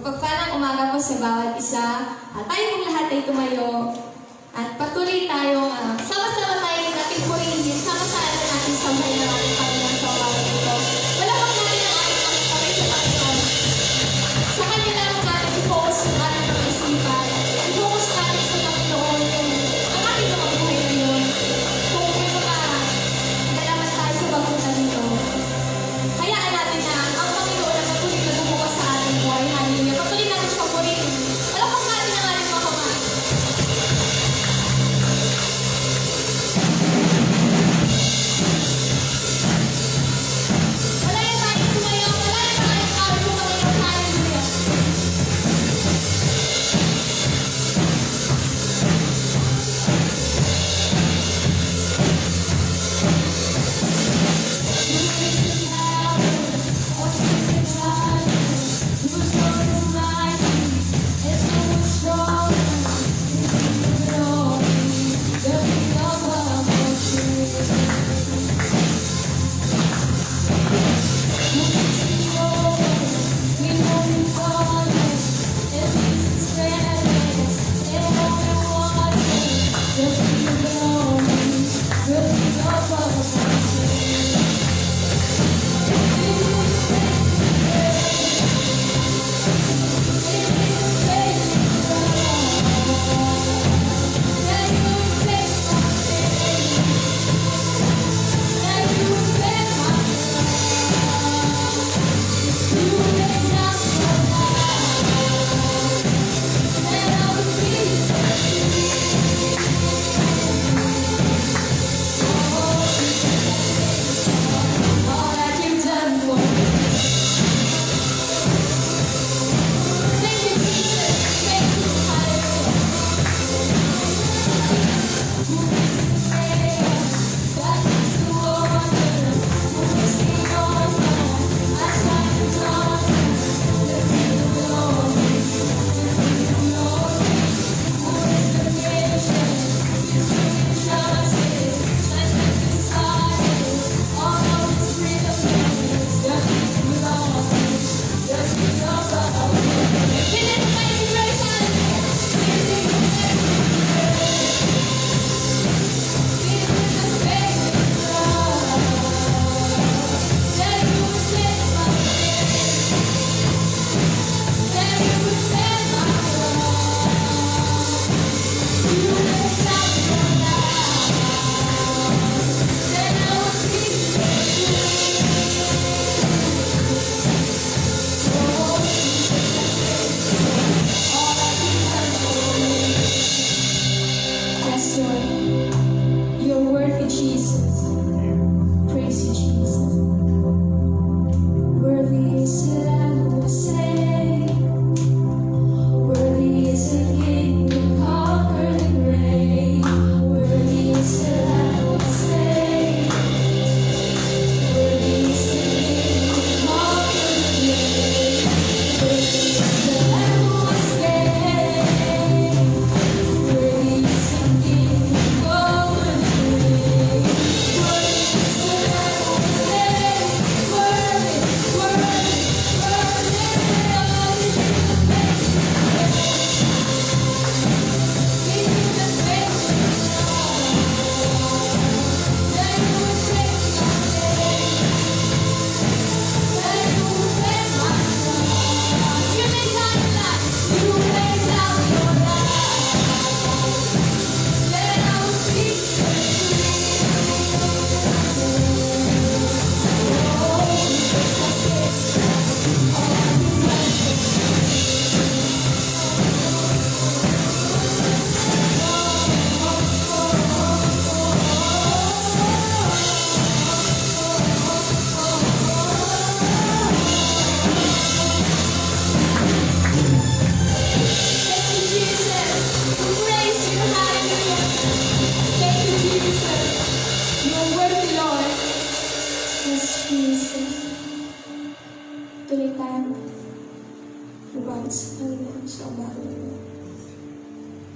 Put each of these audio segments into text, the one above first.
Mapagpalang umaga po sa bawat isa. Tayo pong lahat ay tumayo. At patuloy tayong sama-sama tayo natin purihin. Sama-sama natin sambahin ang ating Panginoon sa bawat ito. Wala pang natin ang ating mga kamay sa Panginoon. Sa Kanya lang natin i-focus ang ating mga isipan. I-focus natin sa Panginoon ang ating mga buhay ngayon. Kung may mga nalaman tayo sa bagutan nito, hayaan natin na ang Panginoon ang patuloy na bumukas sa ating buhay. Hallelujah. Patuloy natin siya purihin. Wala pang natin ang ating mga kamay.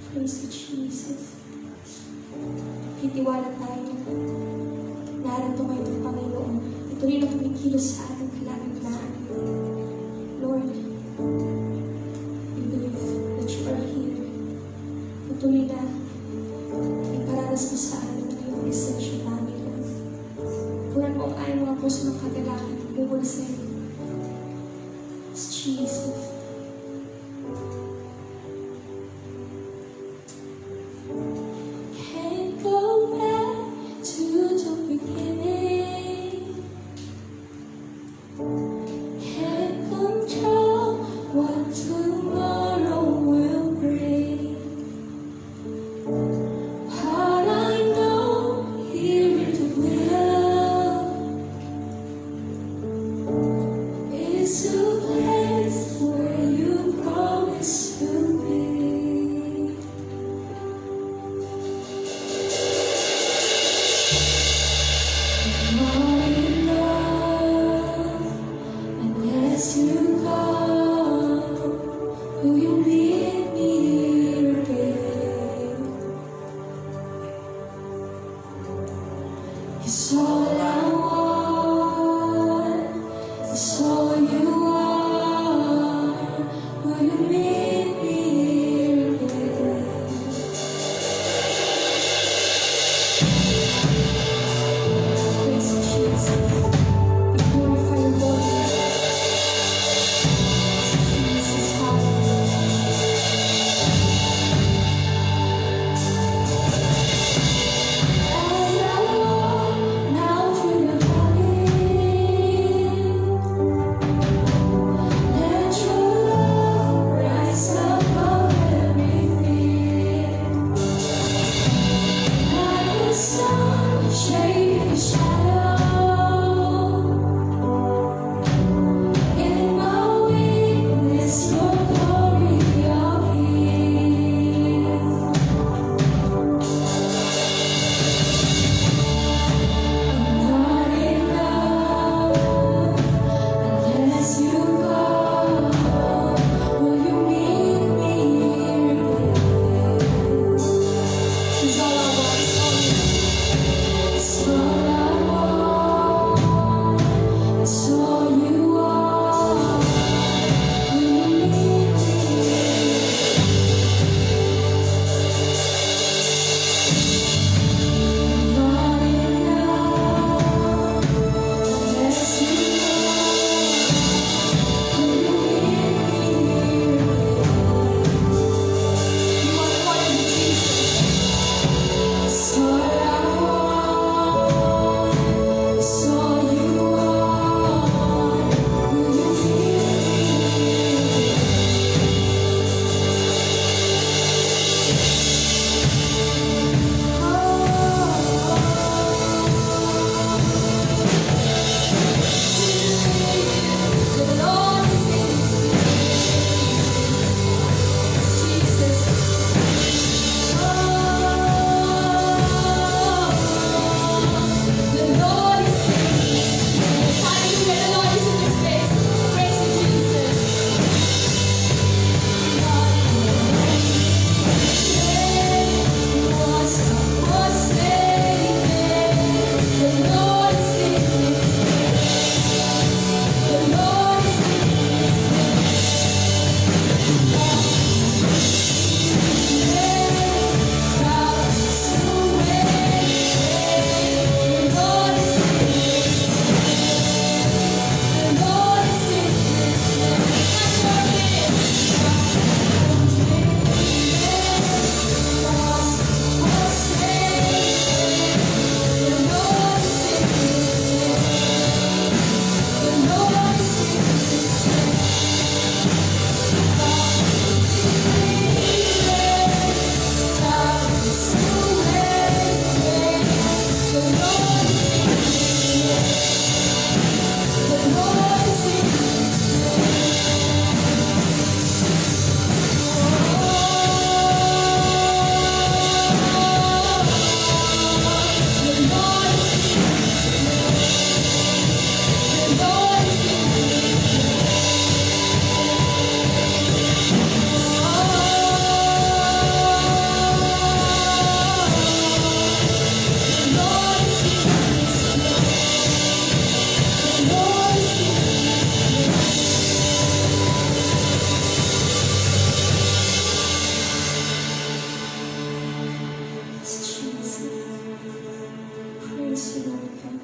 Praise you, Jesus. Hitiwala tayo na narito kayo ng Panginoon. Ituloy na tumikilos sa ating kalagitnaan. Lord, Tukunan mo ang aming mga puso ng kagalakan at bumula sa iyo. It's Jesus. Can't go back to the beginning. Can't control what tomorrow will bring. But I know here in the middle is a place where you promised to be. Not enough unless you come. Will you meet me here again? It's all I want. It's all you are. Will you meet me here again? Praise Jesus. We glorify your holy name. Jesus, hallelujah. As I walk now through the valley, let your love rise above every fear. Like the sun shading shadow, in my weakness your glory appears. Not enough unless you come. Will you meet me here again? It's all I want. It's all I want. It's all you are. Will you meet me here? Not enough unless you come. Will you meet me here? You are more than Jesus. It's all I want. It's all you are. Will you meet me here? The Lord is in this place. Jesus. The Lord is in this place. Hallelujah. The Lord is in this place. Praise you, Jesus. The Lord is in this place. The Lord is in this It's Jesus. Praise you, Lord God.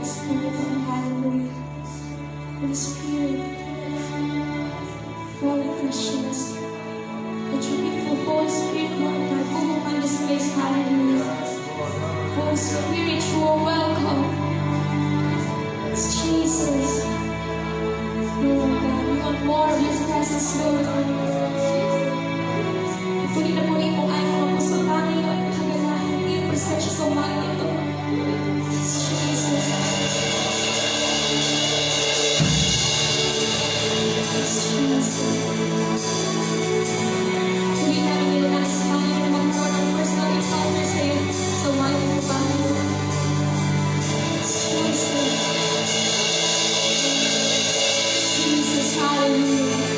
God's Spirit, Lord. Hallelujah. Holy Spirit, fall afresh on us. Let your beautiful Holy Spirit, Lord God, move upon this place. Hallelujah. Holy Spirit, you are welcome. It's Jesus. Lord God, we want more of your presence, Lord. Puri na puri mo ay mga puso tayo at kaganahan ng iyong presensya sa umaga ito. It's Jesus. It's Jesus. Puri namin nilalangin sa mga ng mga Lord ang personal encounter sa iyo sa umaga ito, Panginoon. It's Jesus. Jesus, hallelujah.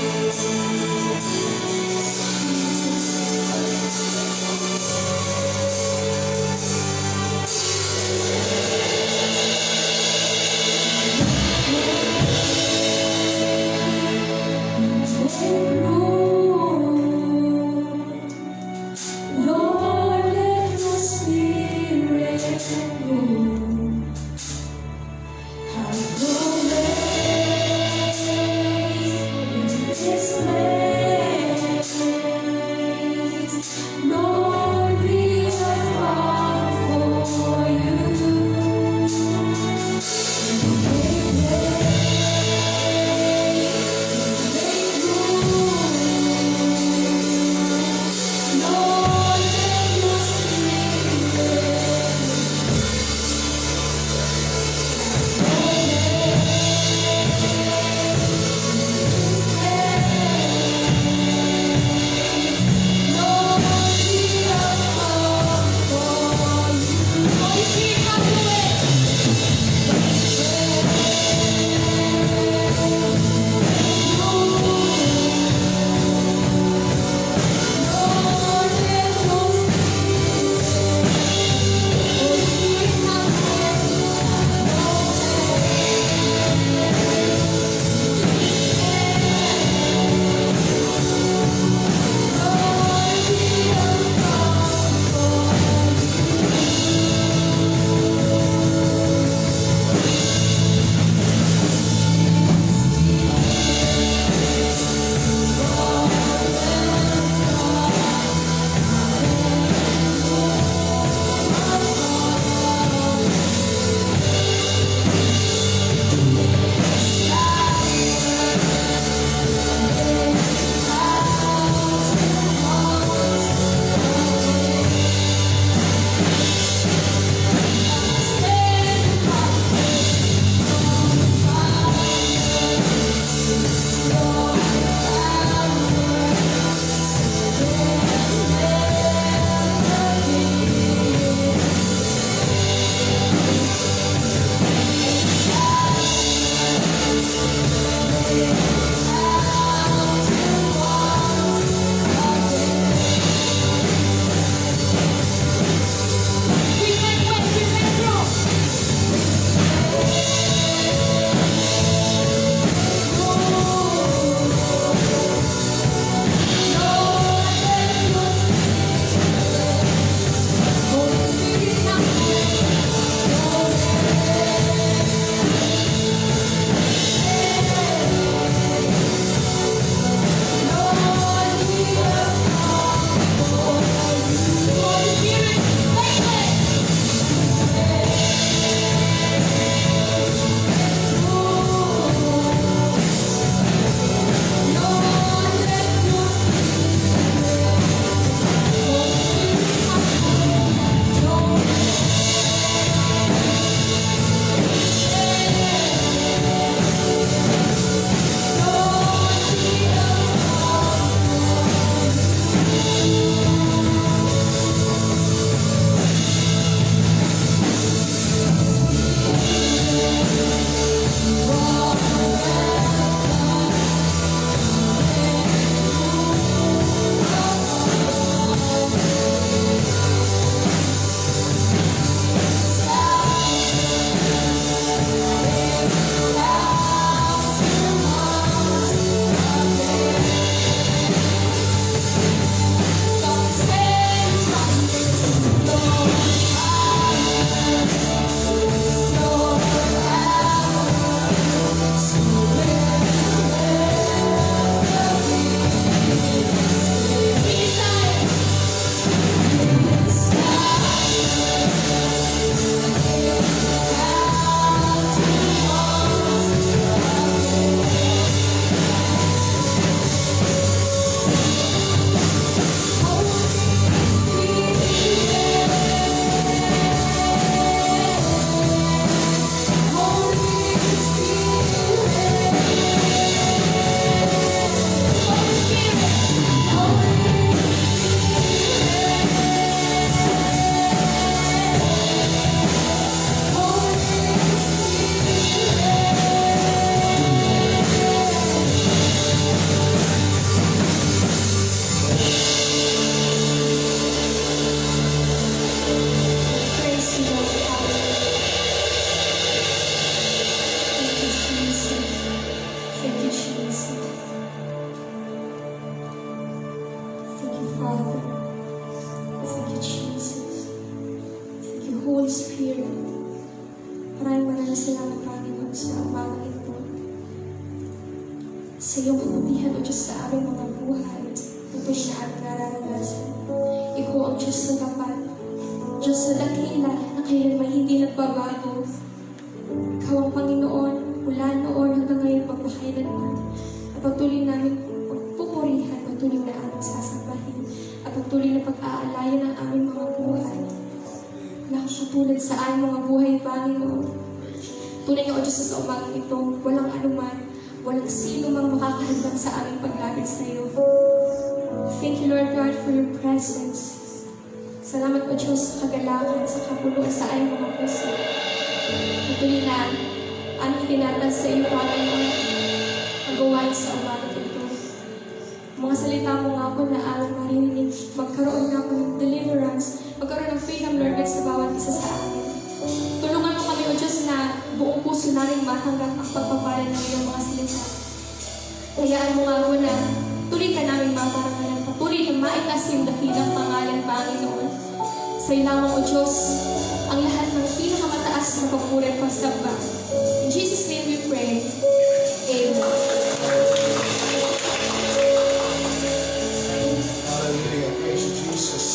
na salamat, Panginoon, sa umaga ito. Sa iyong kabutihan, O Diyos, sa aming mga buhay, ito'y na aming nararanasan. Ikaw ang Diyos na tapat, Diyos na dakila, na kailanman hindi nagbabago. Ikaw ang Panginoon, mula noon hanggang ngayon, pagpakailanman. At pagtuloy namin pupurihan, pagtuloy na aming sasambahin, at pagtuloy na pag-aalayan ng aming mga buhay. Nakakatulad sa aming mga buhay, Panginoon. Tunay nga, O Diyos, sa umagang ito, walang anuman, walang sino mang makakahandang sa aming paglapit sa iyo. Thank you, Lord God, for your presence. Salamat, O Diyos, sa kagalangan, sa kapuluan sa aming mga puso. Patuloy na aming tinatas sa iyo, Panginoon, ang gawain sa umagang ito. Mga salita mo nga po na aming maririnig, magkaroon nga po ng deliverance, magkaroon ng freedom, Lord God, sa bawat isa sa amin. Tulungan mo kami, O Diyos, na buong puso namin matanggap ang pagpapala ng iyong mga salita. Hayaan mo nga po na tuloy ka namin maparangalan, patuloy na maitas yung dakilang pangalan, Panginoon. Sa iyo lamang, O Diyos, ang lahat ng pinakamataas na papuri at pagsamba. In Jesus' name we pray. Amen. Hallelujah. Praise you, Jesus.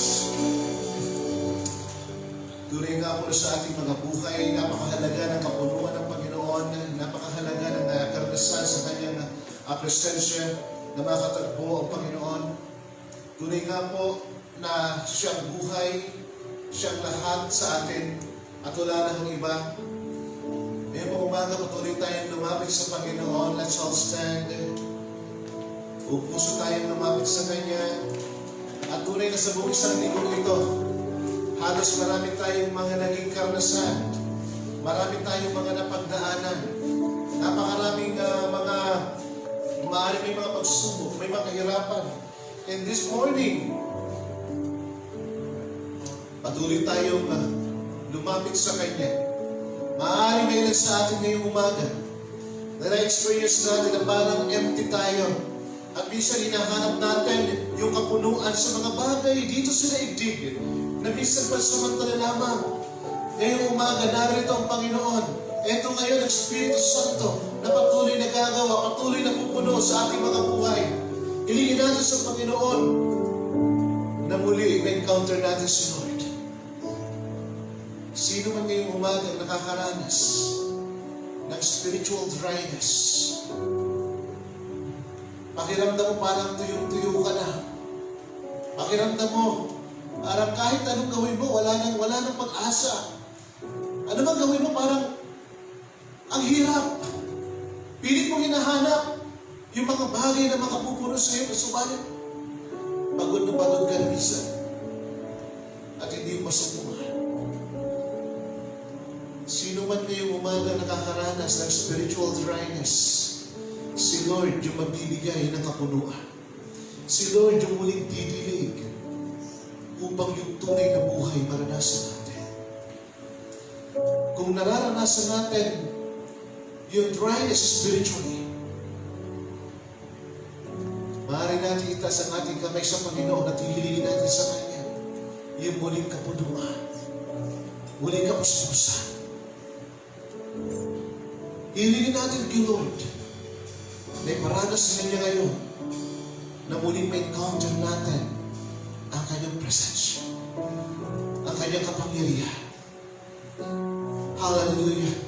Tunay nga po sa ating mga buhay, napakahalaga ng kapunuan ng Panginoon, napakahalaga ng karanasan sa kanyang presensya na makatagpo ang Panginoon. Tunay nga po na siyang buhay, siyang lahat sa atin at wala na ng iba. Ngayon po umaga, patuloy tayong lumapit sa Panginoon. Let's all stand. Puso tayong lumapit sa Kanya. At tunay na sa buong isang linggo ito, halos marami tayong mga naging karanasan. Marami tayong mga napagdaanan. Napakaraming mga maaari may mga pagsubok, may mga kahirapan. And this morning, patuloy tayong lumapit sa Kanya. Maaari may ilan sa atin ngayong umaga na na-experience natin na parang empty tayo. At minsan hinahanap natin yung kapunuan sa mga bagay dito sa daigdig na minsan pansamantala lamang. Ngayong umaga, narito ang Panginoon. Ito ngayon ang Espiritu Santo na patuloy na gagawa, patuloy na pupuno sa ating mga buhay. Hilingin natin sa Panginoon na muli ma-encounter natin si Lord. Sino man ngayong umaga nakakaranas ng spiritual dryness, pakiramdam mo parang tuyong-tuyo ka na. Pakiramdam mo, parang kahit anong gawin mo, wala nang pag-asa. Ano bang gawin mo, parang ang hirap. Pilit mong hinahanap yung mga bagay na makapupuno sa iyo, subalit pagod na pagod ka na minsan at hindi mo masubukan. Sino man ngayong umaga nakakaranas ng spiritual dryness, si Lord yung magbibigay ng kapunuan. Si Lord yung muling didilig upang yung tunay na buhay maranasan natin. Kung nararanasan natin yung dryness spiritually, maaari natin itaas ang ating kamay sa Panginoon at hihilingin natin sa Kanya yung muling kapunuan, muling kapuspusan. Hihilingin natin kay Lord na iparanas sa Kanya ngayon na muling ma-encounter natin ang Kanyang presensya, ang Kanyang kapangyarihan. Hallelujah!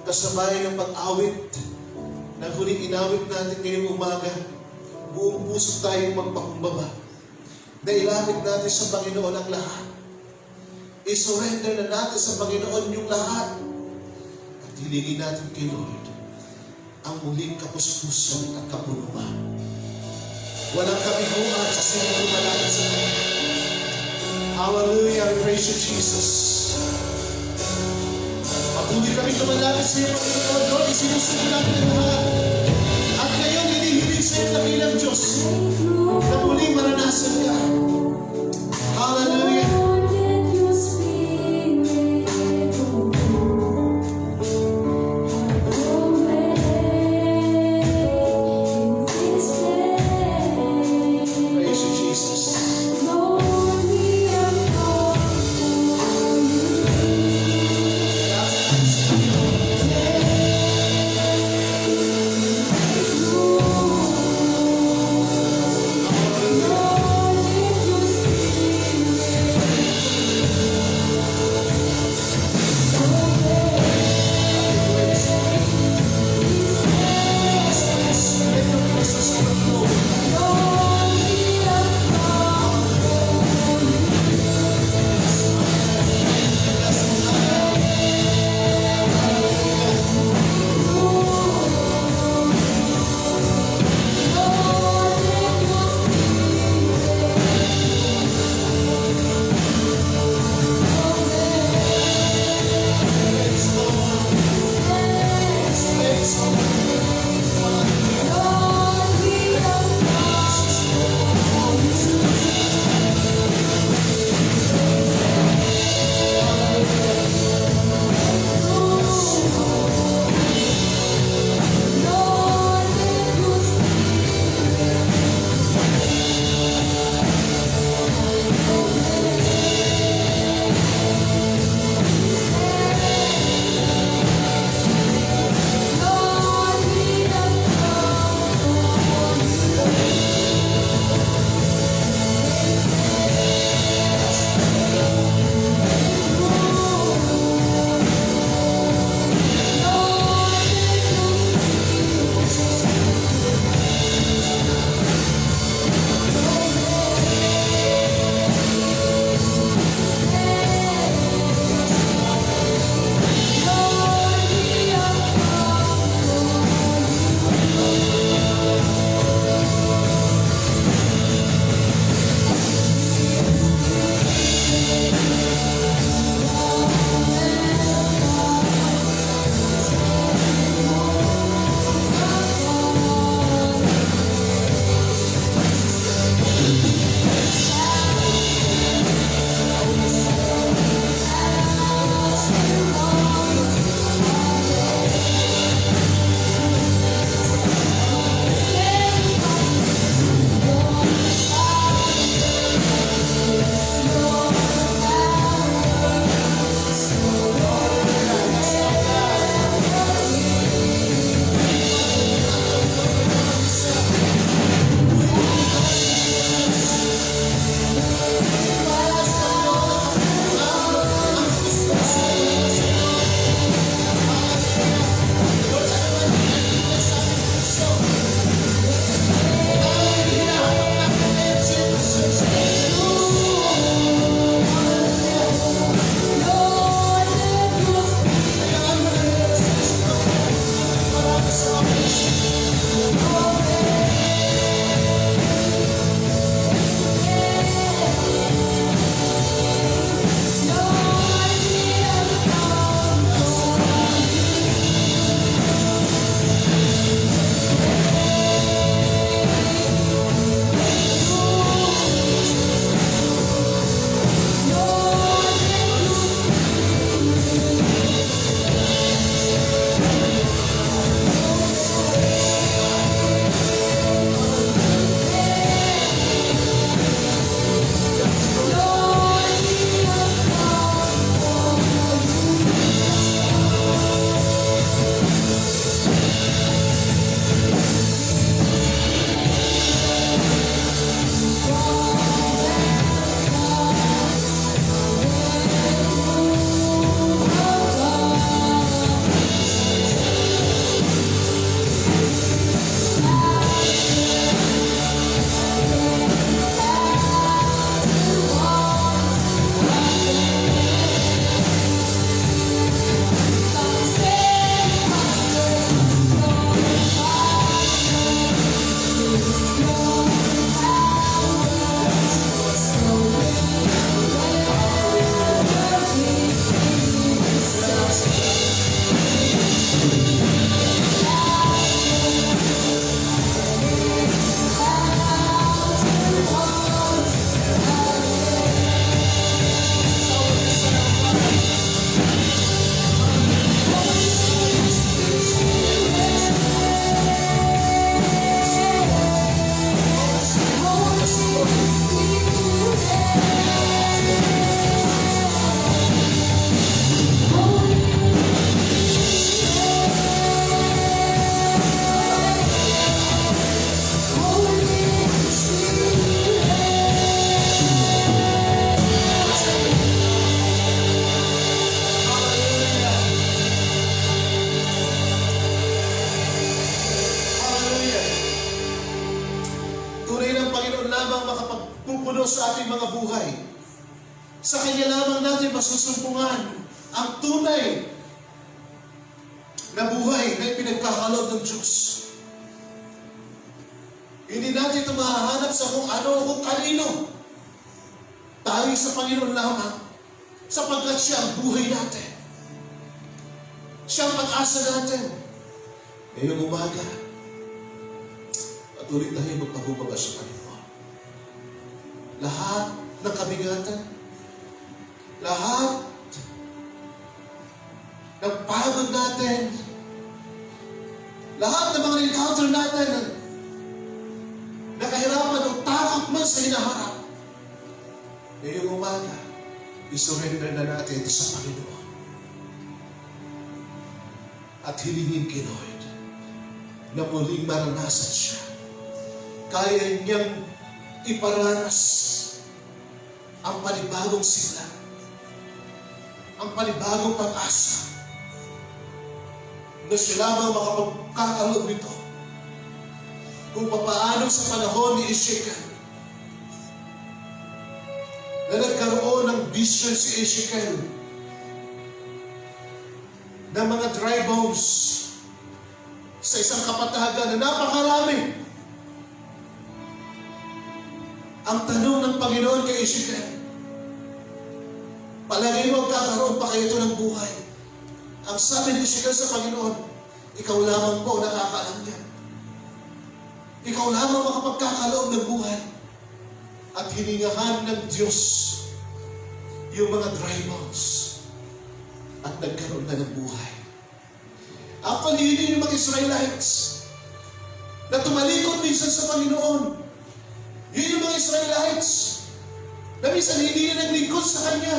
Kasabay ng pag-awit na huling inawit natin ngayong umaga, buong puso tayong magpakumbaba na ilapit natin sa Panginoon ang lahat. I-surrender na natin sa Panginoon yung lahat. At hilingin natin kay Lord ang muling kapuspusan at kapunuan. Walang kabiguan sa sinong malapit sa Kanya. Hallelujah! Praise you, Jesus. Patuloy kami tumalapit sa iyo, Panginoon. Lord, isinusunod natin ang lahat. At ngayon, hinihibig sa iyo dakilang Diyos na muling maranasan ka. Hallelujah! Praise you, Jesus. sa ating mga buhay. Sa Kanya lamang natin masusumpungan ang tunay na buhay na ipinagkakalob ng Diyos. Hindi natin ito mahahanap sa kung ano o kung kanino. Tayo sa Panginoon lamang, sapagkat siya ang buhay natin. Siya ang pag-asa natin. Ngayong umaga, patuloy tayo magpahubaba sa Panginoon. Lahat ng kabigatan, lahat ng pagod natin, lahat ng mga encounter natin, na kahirapan o takot man sa hinaharap, ngayong umaga, isurrender na natin ito sa Panginoon. At hilingin kay Lord na muling maranasan siya. Kaya niyang iparanas ang panibagong sigla, ang panibagong pag-asa, na siya lamang makapagkakalob nito. Kung papaano sa panahon ni Ezekiel, na nagkaroon ng vision si Ezekiel ng mga dry bones sa isang kapatagan na napakarami. Ang tanong ng Panginoon kay Ezekiel, palagay mo magkakaroon pa kayo ito ng buhay? Ang sabi ni Ezekiel sa Panginoon, ikaw lamang po nakakaalam niya. Ikaw lamang makapagkakaloob ng buhay. At hiningahan ng Diyos yung mga dry bones at nagkaroon na ng buhay. Actually, yun yung mga Israelites na tumalikod minsan sa Panginoon. Yun yung mga Israelites na minsan hindi na naglingkod sa Kanya.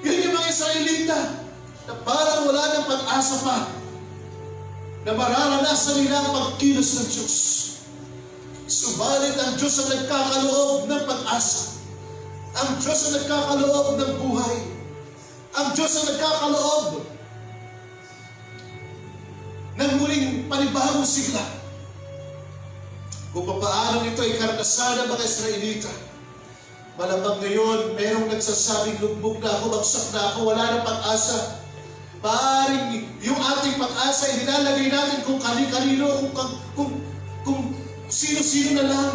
Yun yung mga Israelita na parang wala ng pag-asa pa na mararanasan nila ang pagkilos ng Diyos. Subalit ang Diyos ang nagkakaloob ng pag-asa. Ang Diyos ang nagkakaloob ng buhay. Ang Diyos ang nagkakaloob ng muling panibagong sigla. Kung paano ito ay karanasan ng mga Israelita, malamang ngayon merong nagsasabing lumbog na ako, bagsak na ako, wala nang pag-asa. Maaaring yung ating pag-asa ay nilalagay natin kung kani-kanino, kung sino-sino na lang,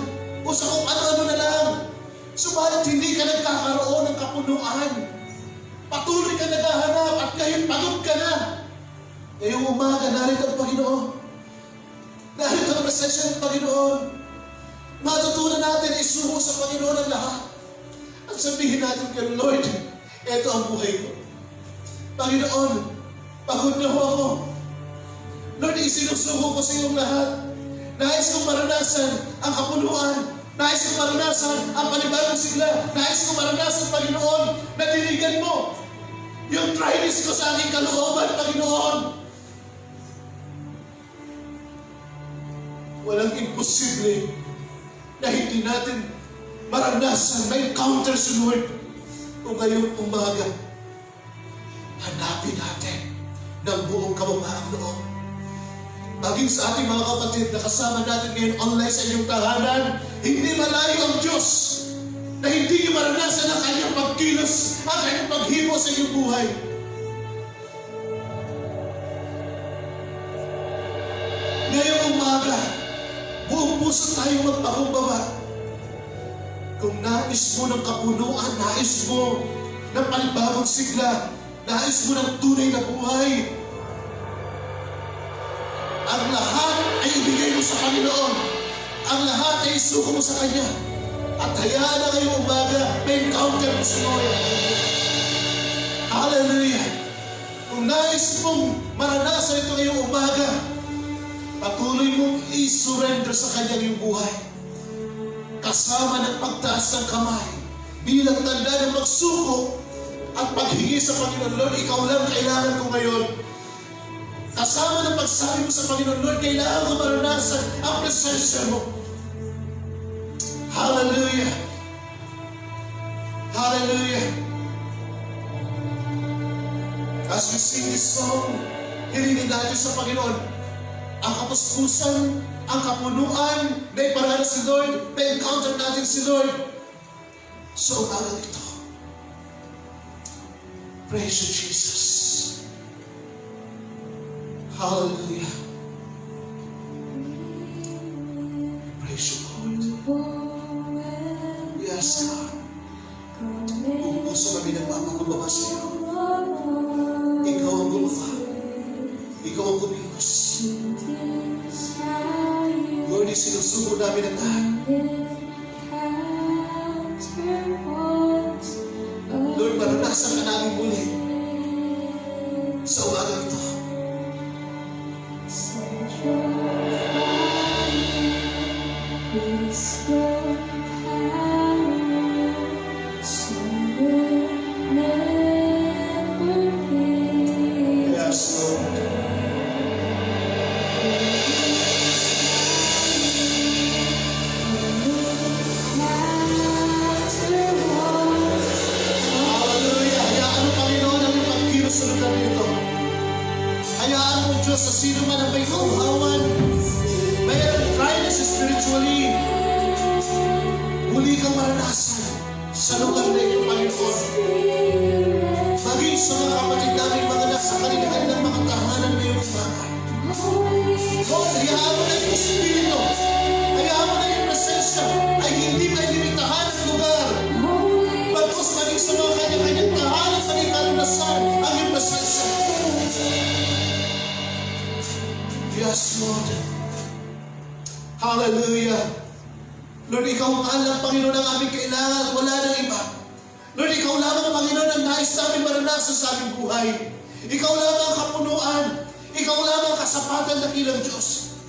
o sa kung ano-ano na lang. Subalit hindi ka nagkakaroon ng kapunuan. Patuloy ka naghahanap at ngayon pagod ka na. Ngayong umaga, narito ang Panginoon. Narito ang presensya ng Panginoon. Matutunan natin isumo sa Panginoon ang lahat. At sabihin natin kay Lord, eto ang buhay ko. Panginoon, pagod na ho ako. Lord, isinusuko ko sa iyong lahat. Nais kong maranasan ang kapunuan. Nais kong maranasan ang panibagong sigla. Nais kong maranasan, Panginoon, na diligan mo yung dryness ko sa aking kalooban, Panginoon. Walang imposible na hindi natin maranasan, may encounter sa Lord. Kung ngayong umaga, hanapin natin ng buong kababaang loob. Maging sa ating mga kapatid na kasama natin ngayon online sa inyong tahanan, hindi malayo ang Diyos na hindi nyo maranasan ang kanyang pagkilos, ang kanyang paghipo sa inyong buhay. Ngayong umaga, buong puso tayong magpakumbaba. Kung nais mo ng kapunuan, nais mo ng panibagong sigla, nais mo ng tunay na buhay, ang lahat ay ibigay mo sa Panginoon. Ang lahat ay isuko mo sa Kanya. At hayaan na ngayong umaga, may encounter mo sa Lord. Hallelujah! Kung nais mong maranasan ito ngayong umaga, patuloy mong i-surrender sa Kanya yung buhay. Kasama ng pagtaas ng kamay, bilang tanda ng magsuko at paghingi sa Panginoon. Lord, ikaw lang kailangan ko ngayon. Kasama ng pagsabi mo sa Panginoon, Lord, kailangan ko maranasan ang presensya mo. Hallelujah! Hallelujah! As we sing this song, hilingin natin sa Panginoon ang kapuspusan, ang kapunuan na iparanas si Lord, na encounter natin si Lord. sa umagang ito. Praise you, Jesus. Hallelujah. Praise you, Lord. Yes, God. Buong puso kami nagpapakumbaba sa iyo. Ikaw ang gumawa. Ikaw ang kumilos. Lord, isinusuko namin ang lahat. Lord, maranasan ka namin muli sa umagang ito. Yes, Lord. Hallelujah. Hayaan mo, Panginoon, ang iyong pagkilos sa lugar nito. Hayaan mo, Diyos, sa sino man ang may kauhawan, mayroong dryness spiritually, muli kang maranasan sa lugar na ito, Panginoon. Maging sa mga kapatid namin, mga nasa kanilang mga tahanan ngayong umaga. Lord, hayaan mo na yung Espiritu, hayaan mo na yung presensya ay hindi may limitahan ng lugar. Bagkus maging sa mga kanya-kanyang tahanan, maging karanasan ang iyong presensya. Yes, Lord. Hallelujah. Lord, ikaw ang alam, Panginoon, ang aming kailangan at wala nang iba. Lord, ikaw lamang, Panginoon, ang nais namin maranasan sa aming buhay. Ikaw lamang ang kapunuan. Ikaw lamang ang kasapatan ng ilang Diyos.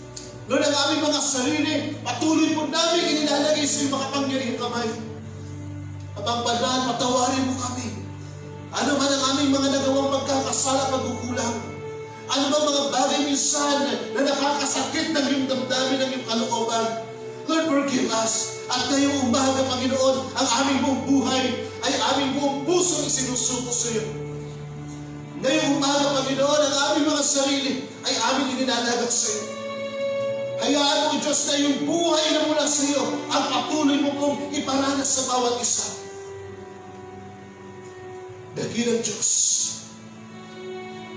Lord, ang aming mga sarili, patuloy po namin inilalagay sa iyong makapangyarihang kamay. Abang banal, patawarin mo kami. Ano man ang aming mga nagawang pagkakasala, pagkukulang. Ano bang mga bagay minsan na nakakasakit ng iyong damdamin, ng iyong kalooban. Lord, forgive us. At ngayong umaga, Panginoon, ang aming buong buhay ay aming buong puso isinusuko sa iyo. Ngayong umaga, Panginoon, ang aming mga sarili ay aming ininalagak sa iyo. Hayaan mo, Diyos, na yung buhay na mula sa iyo ang patuloy mo pong iparanas sa bawat isa. Dakilang Diyos,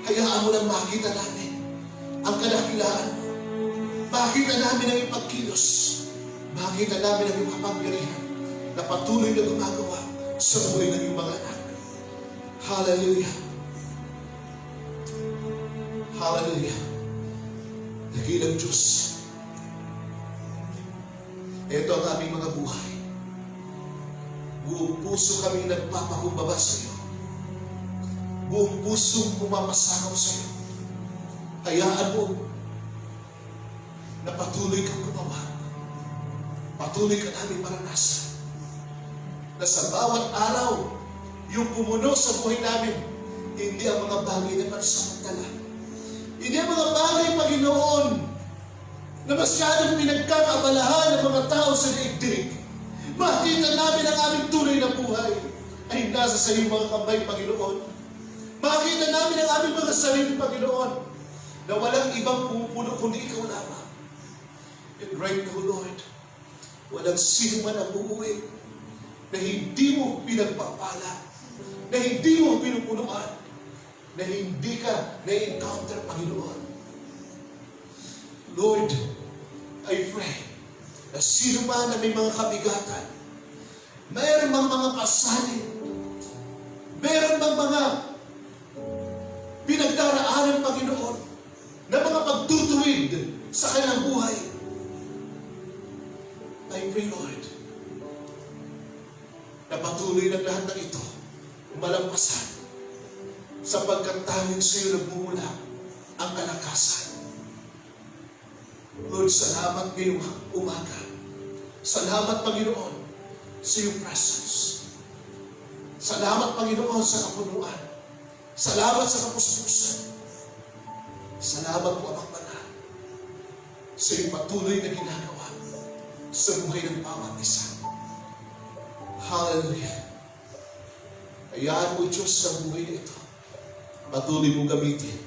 hayaan mo nang makita namin ang kadakilaan mo. Makita namin ang iyong pagkilos. Makita namin ang iyong kapangyarihan na patuloy na gumagawa sa buhay ng iyong mga anak. Hallelujah. Hallelujah. Dakilang Diyos, ito ang aming mga buhay. Buong puso kami nagpapakumbaba sa iyo. Buong pusong pumapasakaw sa iyo. Hayaan mo na patuloy kang gumawa. Patuloy ka namin maranasan. Na sa bawat araw, yung pumuno sa buhay namin, hindi ang mga bagay na pansamantala. Hindi ang mga bagay, Panginoon, na masyadong pinagkakabalahan ng mga tao sa daigdig. Makita namin ang aming tunay na buhay ay nasa sa iyong mga kamay, Panginoon. Makita namin ang aming mga sarili, Panginoon, na walang ibang pumupuno kundi ikaw lamang. And right now, Lord, walang sino man ang uuwi na hindi mo pinagpapala, na hindi mo pinupunuan, na hindi ka na-encounter, Panginoon. Lord, I pray na sino man na may mga kabigatan, mayroon bang mga pasanin, mayroon bang mga pinagdaraanan, Panginoon, na mga pagtutuwid sa kanilang buhay. I pray, Lord, na patuloy ng lahat ng ito malampasan sapagkat tanging sa iyo nagmumula ang kalakasan. Lord, salamat ngayong umaga. Salamat, Panginoon, sa iyong presence. Salamat, Panginoon, sa kapunuan. Salamat sa kapuspusan. Salamat po, Amang Banal, sa iyong patuloy na ginagawa sa buhay ng bawat isa. Hallelujah. Hayaan mo, Diyos, sa buhay na ito. Patuloy mong gamitin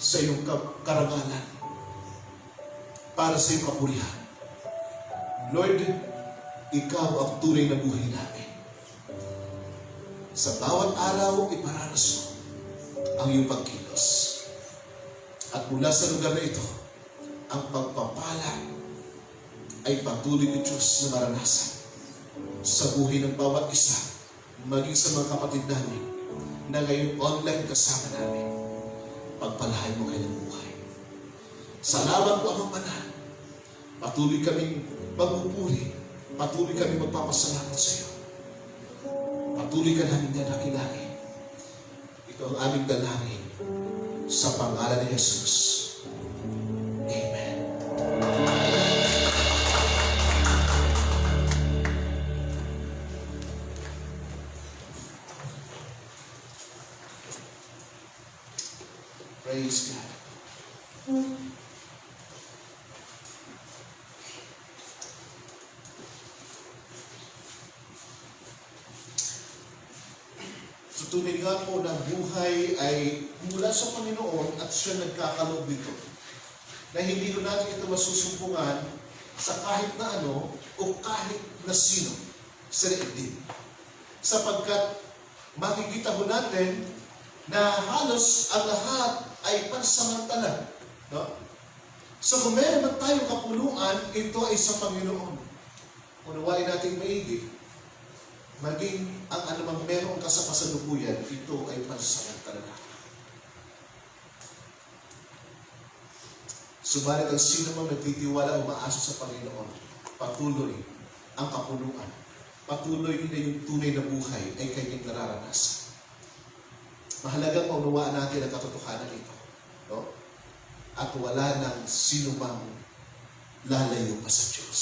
sa iyong karangalan para sa iyong kapurihan. Lord, ikaw ang tunay na buhay namin. Sa bawat araw, iparanas mo ang iyong pagkilos. At mula sa lugar na ito, ang pagpapala ay patuloy ni Diyos na maranasan sa buhay ng bawat isa, maging sa mga kapatid namin na ngayon online kasama namin. Pagpalahay mo kayo ng buhay. Salamat po, Amang Banal. Patuloy kaming magpupuri. Patuloy kaming magpapasalamat sa iyo. Patuloy ka namin na nakilangin. Ito ang aming dalangin sa pangalan ni Jesus. Amen. Praise God. So tunay nga po na buhay ay mula sa Panginoon at siya nagkakaloob dito. Na hindi ko natin ito masusumpungan sa kahit na ano o kahit na sino sa daigdig. Sapagkat makikita ho natin na halos ang lahat ay pansamantala. No? So kung meron man tayong kapuluan, ito ay sa Panginoon. Unawain natin maigi. Maging ang anumang meron ka sa kasalukuyan, ito ay pansamantala. Subalit ang sino mang nagtitiwala o umaasa sa Panginoon, patuloy ang kapuluan. Patuloy na yung tunay na buhay ay kanyang nararanasan. Mahalagang maunawaan natin ang katotohanan ito. No? At wala nang sino mang lalayo pa sa Diyos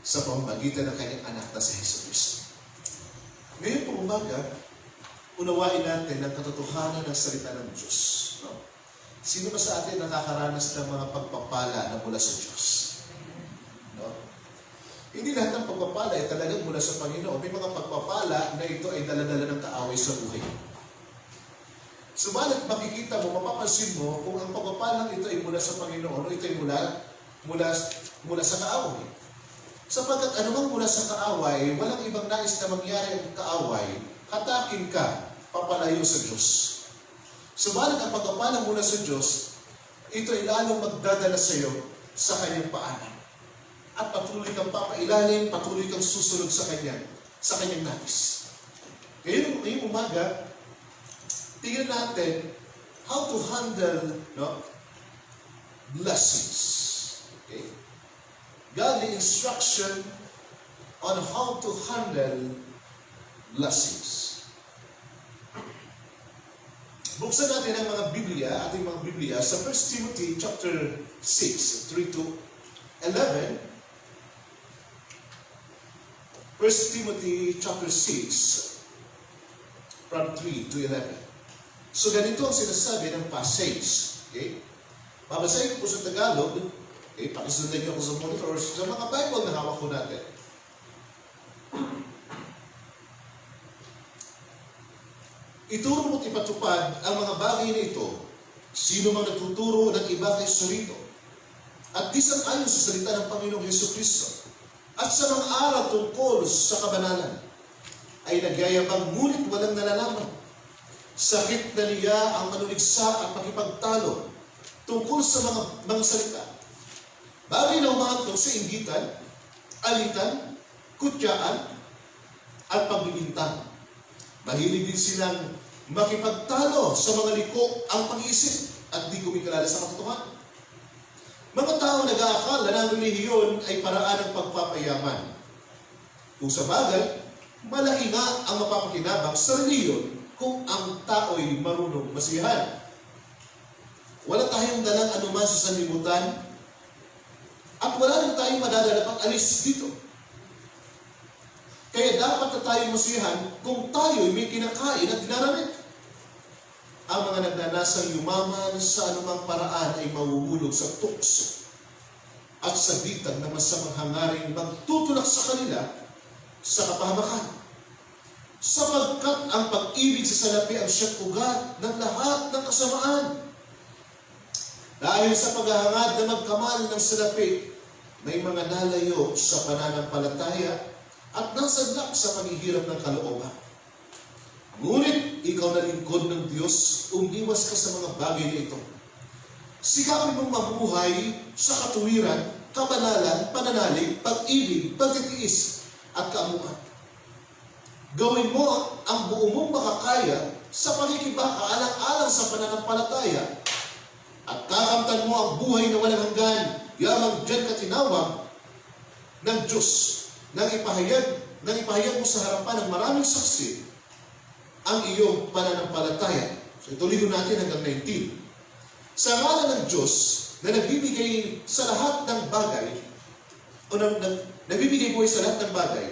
sa pamamagitan ng kanyang anak na si Jesucristo. Ngayon pong umaga, unawain natin ang katotohanan ng salita ng Diyos. No? Sino ba sa atin nakakaranas ng mga pagpapala na mula sa Diyos? No? Hindi lahat ng pagpapala ay talagang mula sa Panginoon. May mga pagpapala na ito ay dala-dala ng kaaway sa buhay. Subalit makikita mo, mapapansin mo kung ang pagpapalang ito ay mula sa Panginoon o ito ay mula sa kaaway. Sapagkat anumang mula sa kaaway, walang ibang nais na mangyari ang kaaway, hatakin ka, papalayo sa Diyos. Subalit ang pagpapalang mula sa Diyos, ito ay lalong magdadala sa iyo sa kanyang paanan. At patuloy kang papailalim, patuloy kang susunod sa kanyang nais. Ngayong umaga, tingnan natin how to handle blessings. Okay? Godly instruction on how to handle blessings. Buksan natin ang mga Biblia, ating mga Biblia, sa 1 Timothy chapter 6, 3 to 11. 1 Timothy chapter 6, from 3 to 11. So ganito ang sinasabi ng passage. Okay? Babasahin ko po sa Tagalog. Okay? Pakisundan niyo ako sa monitor or sa mga Bible na hawak ko natin. Ituro mo't ipatupad ang mga bagay na ito, sino man nagtuturo ng iba kay Sarito, at di sang-ayon sa salita ng Panginoong Jesucristo, at sa mga aral tungkol sa kabanalan, ay nagyayabang ngunit walang nalalaman. Sakit na niya ang manuligsa at makipagtalo tungkol sa mga salita. Bagay na umahantong sa inggitan, alitan, kutyaan, at pagbibintang. Mahilig din silang makipagtalo sa mga liko ang pag-iisip at di kumikilala sa katotohanan. Mga tao nag-aakala na ang relihiyon ay paraan ng pagpapayaman. Kung sa bagay, malaki nga ang mapapakinabang sa relihiyon kung ang tao'y marunong masiyahan. Wala tayong dalang anuman sa sanlibutan at wala rin tayong madadala pag alis dito. Kaya dapat na tayong masiyahan kung tayo'y may kinakain at dinaramit. Ang mga nagnanasang yumaman sa anumang paraan ay mawuhulog sa tukso at sa bitag na masamang hangaring magtutulak sa kanila sa kapahamakan. Sapagkat ang pag-ibig sa salapi ang siyang ugat ng lahat ng kasamaan. Dahil sa paghahangad na magkamal ng salapi, may mga nalayo sa pananampalataya at nasadlak sa paghihirap ng kalooban. Ngunit ikaw na lingkod ng Diyos, umiwas ka sa mga bagay na ito. Sikapin mong mabuhay sa katuwiran, kabanalan, pananalig, pag-ibig, pagtitiis, at kaamuan. Gawin mo ang buo mong makakaya sa pagkikibaka alang-alang sa pananampalataya at kakamtan mo ang buhay na walang hanggan, yamang diyan ka tinawag ng Diyos nang ipahayag mo sa harapan ng maraming saksi ang iyong pananampalataya. So ituloy natin hanggang 19. Sa ngalan ng Diyos na nagbibigay sa lahat ng bagay, o nagbibigay buhay sa lahat ng bagay,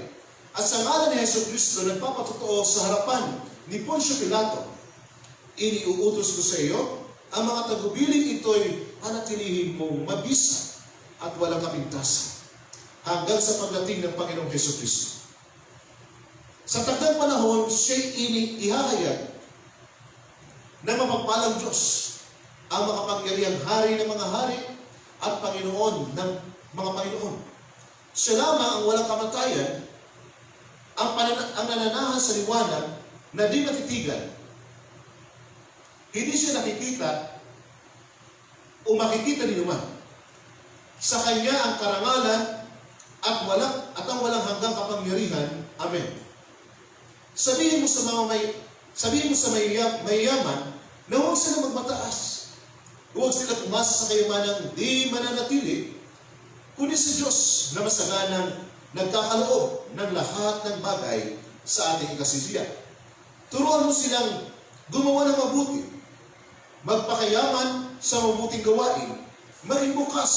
at sa ngalan ni Hesus Kristo nagpapatotoo sa harapan ni Poncio Pilato, iniuutos ko sa iyo, ang mga tagubiling ito'y panatilihin mong mabisa at walang kapintasan hanggang sa pagdating ng Panginoong Hesus Kristo. Sa takdang panahon, siya'y ihahayag ng mapagpalang Diyos, ang makapangyarihang hari ng mga hari at Panginoon ng mga Panginoon. Siya lamang ang walang kamatayan, ang nananahan sa liwanag na di matitigan. Hindi siya nakikita o makikita ni naman. Sa Kanya ang karangalan at ang walang hanggang kapangyarihan. Amen. Sabihin mo sa mayayaman na huwag sila magmataas. Huwag sila umasa sa kayamanang di mananatili, kundi sa Diyos na masaganang nagkakaloob ng lahat ng bagay sa ating ikasisiyan. Turuan mo silang gumawa ng mabuti, magpakayaman sa mabuting gawain, maging bukas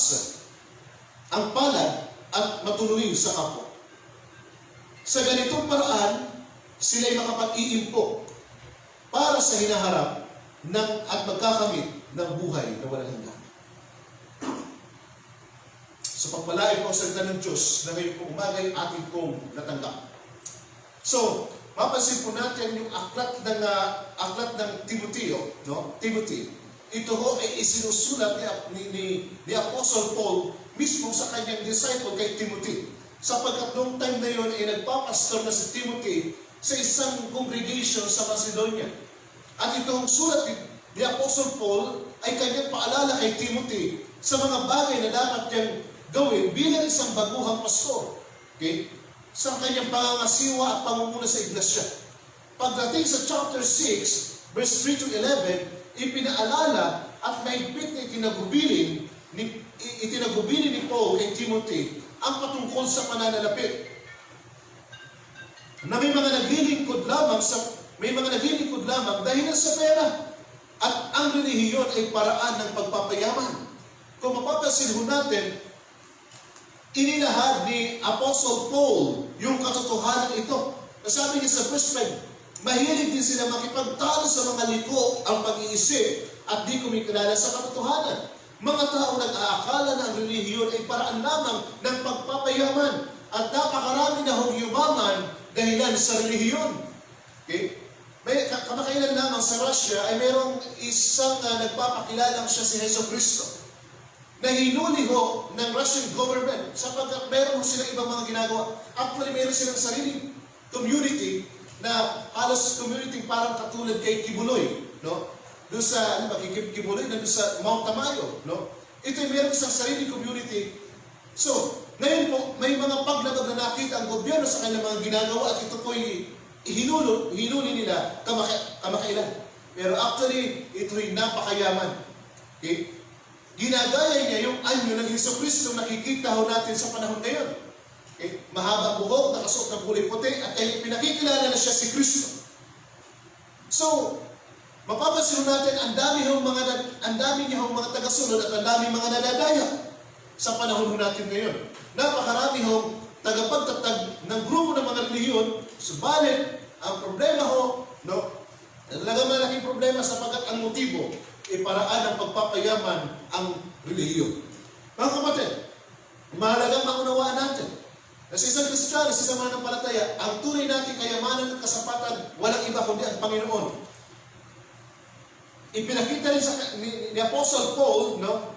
ang palad at matuloy sa kapwa. Sa ganitong paraan, sila'y makapag-iimpok para sa hinaharap at magkakamit ng buhay na walang hanggan. So pagpalain po ang salita ng Diyos na ngayon po umagay atin pong natanggap. So, mapansin po natin yung aklat ng Timoteo, no? Timothy. Ito ho ay isinusulat ni Apostle Paul mismo sa kanyang disciple kay Timothy. Sapagkat noong time na yun ay nagpapastor na si Timothy sa isang congregation sa Macedonia. At itong sulat ni Apostle Paul ay kanyang paalala kay Timothy sa mga bagay na dapat niyang gawin bilang isang baguhang pastor. Okay? Sa kanyang pangangasiwa at pamumuna sa iglesia. Pagdating sa chapter 6, verse 3 to 11, ipinaalala at mahigpit na itinagubili ni Paul kay Timothy ang patungkol sa pananalapit. Na may mga naglilingkod lamang dahil sa pera. At ang relihiyon ay paraan ng pagpapayaman. Kung mapapansin ho natin, inilahad ni Apostle Paul yung katotohanan ito. Nasabi niya sa verse 5, mahilig din sila makipagtalo sa mga liko ang pag-iisip at di kumikilala sa katotohanan. Mga tao nag-aakala na ang relihiyon ay paraan lamang ng pagpapayaman at napakarami na hong yumaman dahilan sa relihiyon. Okay? May kamakailan lamang sa Russia ay mayroong isang nagpapakilalang siya si Hesus Kristo na hinuli ho ng Russian government sapagkat mayroon silang ibang mga ginagawa. Actually, mayroon silang sariling community na halos community parang katulad kay Kibuloy, no? Doon sa, Kibuloy na doon sa Mount Tamayo, no? Ito ay mayroon isang sariling community. So, ngayon po, may mga paglabag na nakita ang gobyerno sa kanilang mga ginagawa at ito po'y hinuli nila kamakailan. Pero actually, ito'y napakayaman. Okay? Ginagaya niya yung anyo ng Jesucristo nakikita ho natin sa panahon ngayon. Okay? Mahabang buhok, nakasuot ng kulay puti, at ay pinakikilala na siya si Kristo. So, mapapansin natin, ang dami niya hong mga tagasunod at ang dami mga nadadaya sa panahon natin ngayon. Napakarami hong tagapagtatag ng grupo ng mga relihiyon, subalit, ang problema ho, no, talagang malaking problema sapagkat ang motibo ay paraan ng pagpapayaman ang relihiyon. Mga kapatid, mahalagang maunawaan natin na sa isang Kristiyano, sa isang mananampalataya, ang tunay nating kayamanan at kasapatan, walang iba kundi ang Panginoon. Ipinakita rin ni Apostle Paul, no,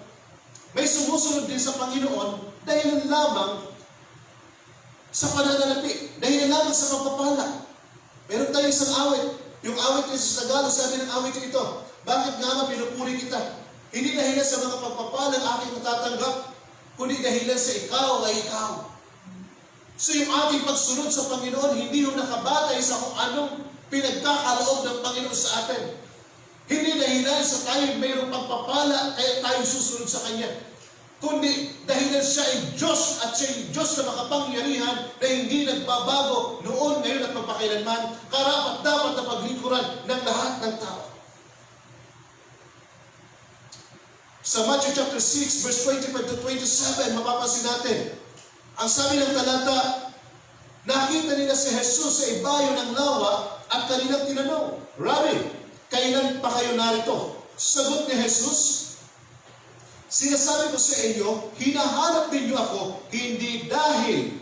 may sumusunod din sa Panginoon dahil lamang sa pananalapi, dahil lamang sa kapapala. Meron tayo isang awit Yung awit niya sa Tagalog, sabi ng awit niya ito, bakit nga ba pinupuri kita? Hindi dahilan sa mga pagpapalang aking matatanggap, kundi dahilan sa ikaw ay ikaw. So yung ating pagsunod sa Panginoon, hindi yung nakabatay sa kung anong pinagkakaloob ng Panginoon sa atin. Hindi dahilan sa tayo mayroong pagpapala kaya tayo susunod sa Kanya. Kundi dahilan siya ay Diyos at siya ay Diyos na makapangyarihan na hindi nagbabago noon, ngayon at magpakailanman, karapat dapat na paglingkuran ng lahat ng tao. Sa Matthew chapter 6, verse 25 to 27, mapapansin natin, ang sabi ng talata, nakita nila si Jesus sa ibayo ng lawa at kanilang tinanong, Rabbi, kailan pa kayo narito? Sagot ni Jesus, sinasabi ko sa inyo, hinahanap ninyo ako, hindi dahil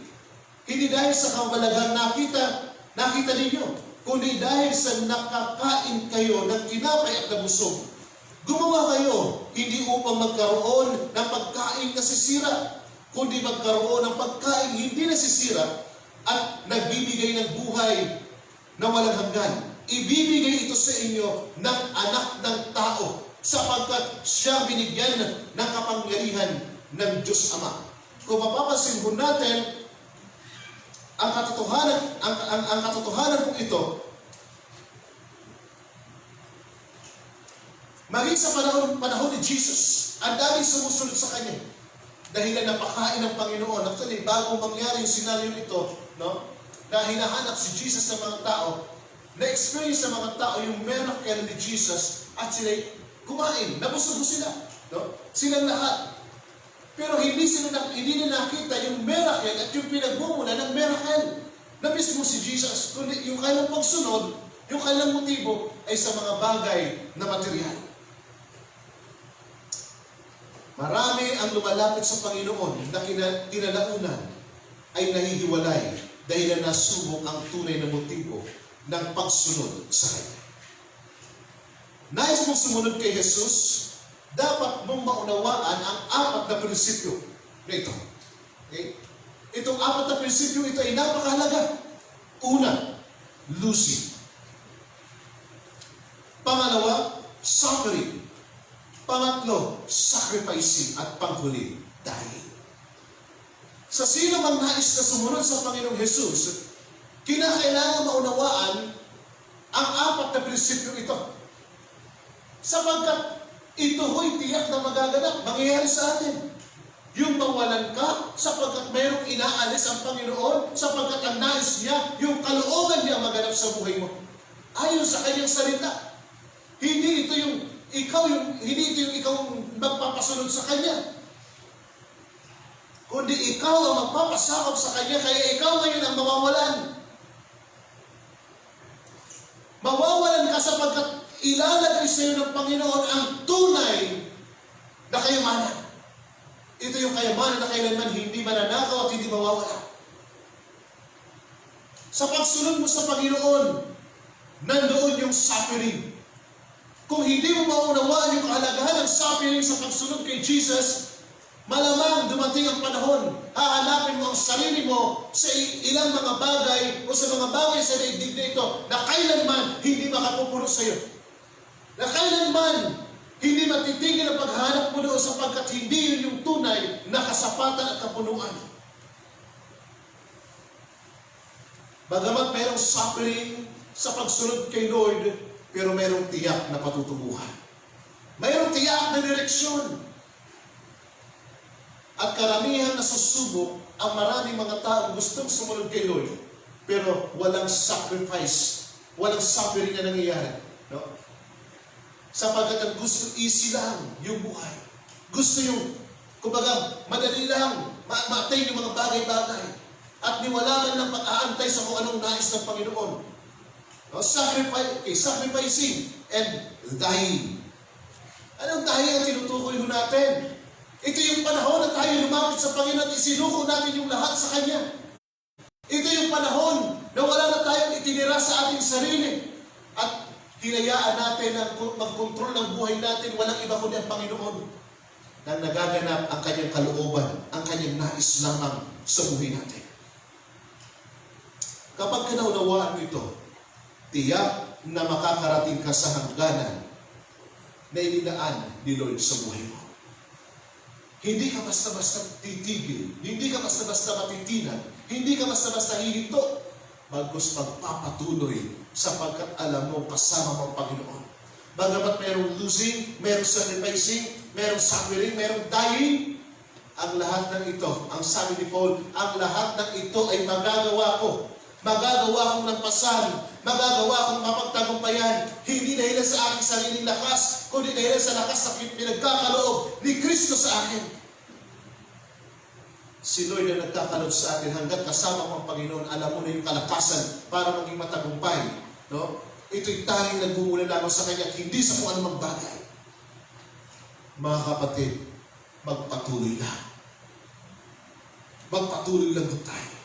sa kabalagan nakita ninyo, kundi dahil sa nakakain kayo ng tinapay at nabusog. Gumawa kayo, hindi upang magkaroon ng pagkain nasisira, kundi magkaroon ng pagkain hindi nasisira at nagbibigay ng buhay na walang hanggan. Ibibigay ito sa inyo ng anak ng tao sapagkat siya binigyan ng kapangyarihan ng Diyos Ama. Kung mapapansin po natin, ang katotohanan po ito, maging sa panahon ni Jesus, ang daming sumusunod sa Kanya. Dahilan napakain ng Panginoon. Actually, bago mangyari yung senaryo ito, no? Na hinahanap si Jesus sa mga tao, na-experience sa mga tao yung miracle ni Jesus at sila kumain, nabusog sila. No? Silang lahat. Pero hindi nila nakita yung miracle at yung pinagmumula ng miracle na mismo si Jesus. Kundi yung kailang pagsunod, yung kailang motibo ay sa mga bagay na material. Marami ang lumalapit sa Panginoon na kinalaunan ay nahihiwalay dahil na nasubok ang tunay na motibo ng pagsunod sa Kanya. Nais mong sumunod kay Jesus, dapat mong maunawaan ang apat na prinsipyo na ito. Okay? Itong apat na prinsipyo ito ay napakahalaga. Una, lucid. Pangalawa, suffering. Pangatlo, sacrificing. At panghuli, dying. Sa sino mang nais na sumunod sa Panginoong Jesus, kinakailangan maunawaan ang apat na prinsipyo ito. Sapagkat ito ho'y tiyak na magaganap, mangyayari sa atin. Yung mawalan ka, sapagkat mayroong inaalis ang Panginoon, sapagkat ang nais niya, yung kalooban niya maganap sa buhay mo. Ayon sa kanyang salita. Hindi ito yung ikaw magpapasunod sa Kanya. Kundi ikaw ang magpapasakop sa Kanya, kaya ikaw ngayon ang mawawalan. Mawawalan ka sapagkat ilalagay sa iyo ng Panginoon ang tunay na kayamanan. Ito yung kayamanan na kailanman hindi mananakaw at hindi mawawala. Sa pagsunod mo sa Panginoon, nandoon yung suffering. Kung hindi mo maunawaan yung kahalagahan ng suffering sa pagsunod kay Jesus, malamang dumating ang panahon, hahanapin mo ang sarili mo sa ilang mga bagay o sa mga bagay sa daigdig na ito na kailanman hindi makapupuno sa iyo. Na kailanman hindi matitigil ang paghahanap mo doon sapagkat hindi yun yung tunay na kasapatan at kapunuan. Bagamat mayroong suffering sa pagsunod kay Lord, pero mayroong tiyak na patutubuhan. Mayroong tiyak na direksyon. At karamihan na susubok ang maraming mga taong gustong sumunod kay Lord, pero walang sacrifice, walang suffering na nangyayari. No? Sapagkat ang gusto easy lang yung buhay. Gusto yung, kumbaga, madali lang, ma-attain yung mga bagay-bagay. At niwala man lang pag-aantay sa kung anong nais ng Panginoon. No? Sacrificing and dying. Anong dying ang tinutukoy natin? Ito yung panahon na tayo lumapit sa Panginoon at isinuko natin yung lahat sa Kanya. Ito yung panahon na wala na tayong itinira sa ating sarili at hinayaan natin na mag-control ng buhay natin, walang iba kundi ang Panginoon na nagaganap ang Kanyang kalooban, ang Kanyang nais lamang sa buhay natin. Kapag kinaunawaan mo ito, tiyak na makakarating ka sa hangganan na inilaan ni Lord sa buhay mo. Hindi ka basta-basta titigil, hindi ka basta-basta matitinag, hindi ka basta-basta hihinto, bagkus magpapatuloy sapagkat alam mo kasama mo ang Panginoon. Bagamat merong losing, merong sacrificing, merong suffering, merong dying, ang lahat ng ito, ang sabi ni Paul, ang lahat ng ito ay magagawa ko. Magagawa kong nagpasan, magagawa kong mapagtagumpayan, hindi dahil sa aking sariling lakas, kundi dahil sa lakas na pinagkakaloob ni Kristo sa akin. Si Lord na nagkakaloob sa atin hanggat kasama mo ang Panginoon, alam mo na yung kalakasan para maging matagumpay. No? Ito'y tanging nagmumula lamang sa Kanya, hindi sa kung anumang bagay. Mga kapatid, magpatuloy lang. Magpatuloy lang tayo.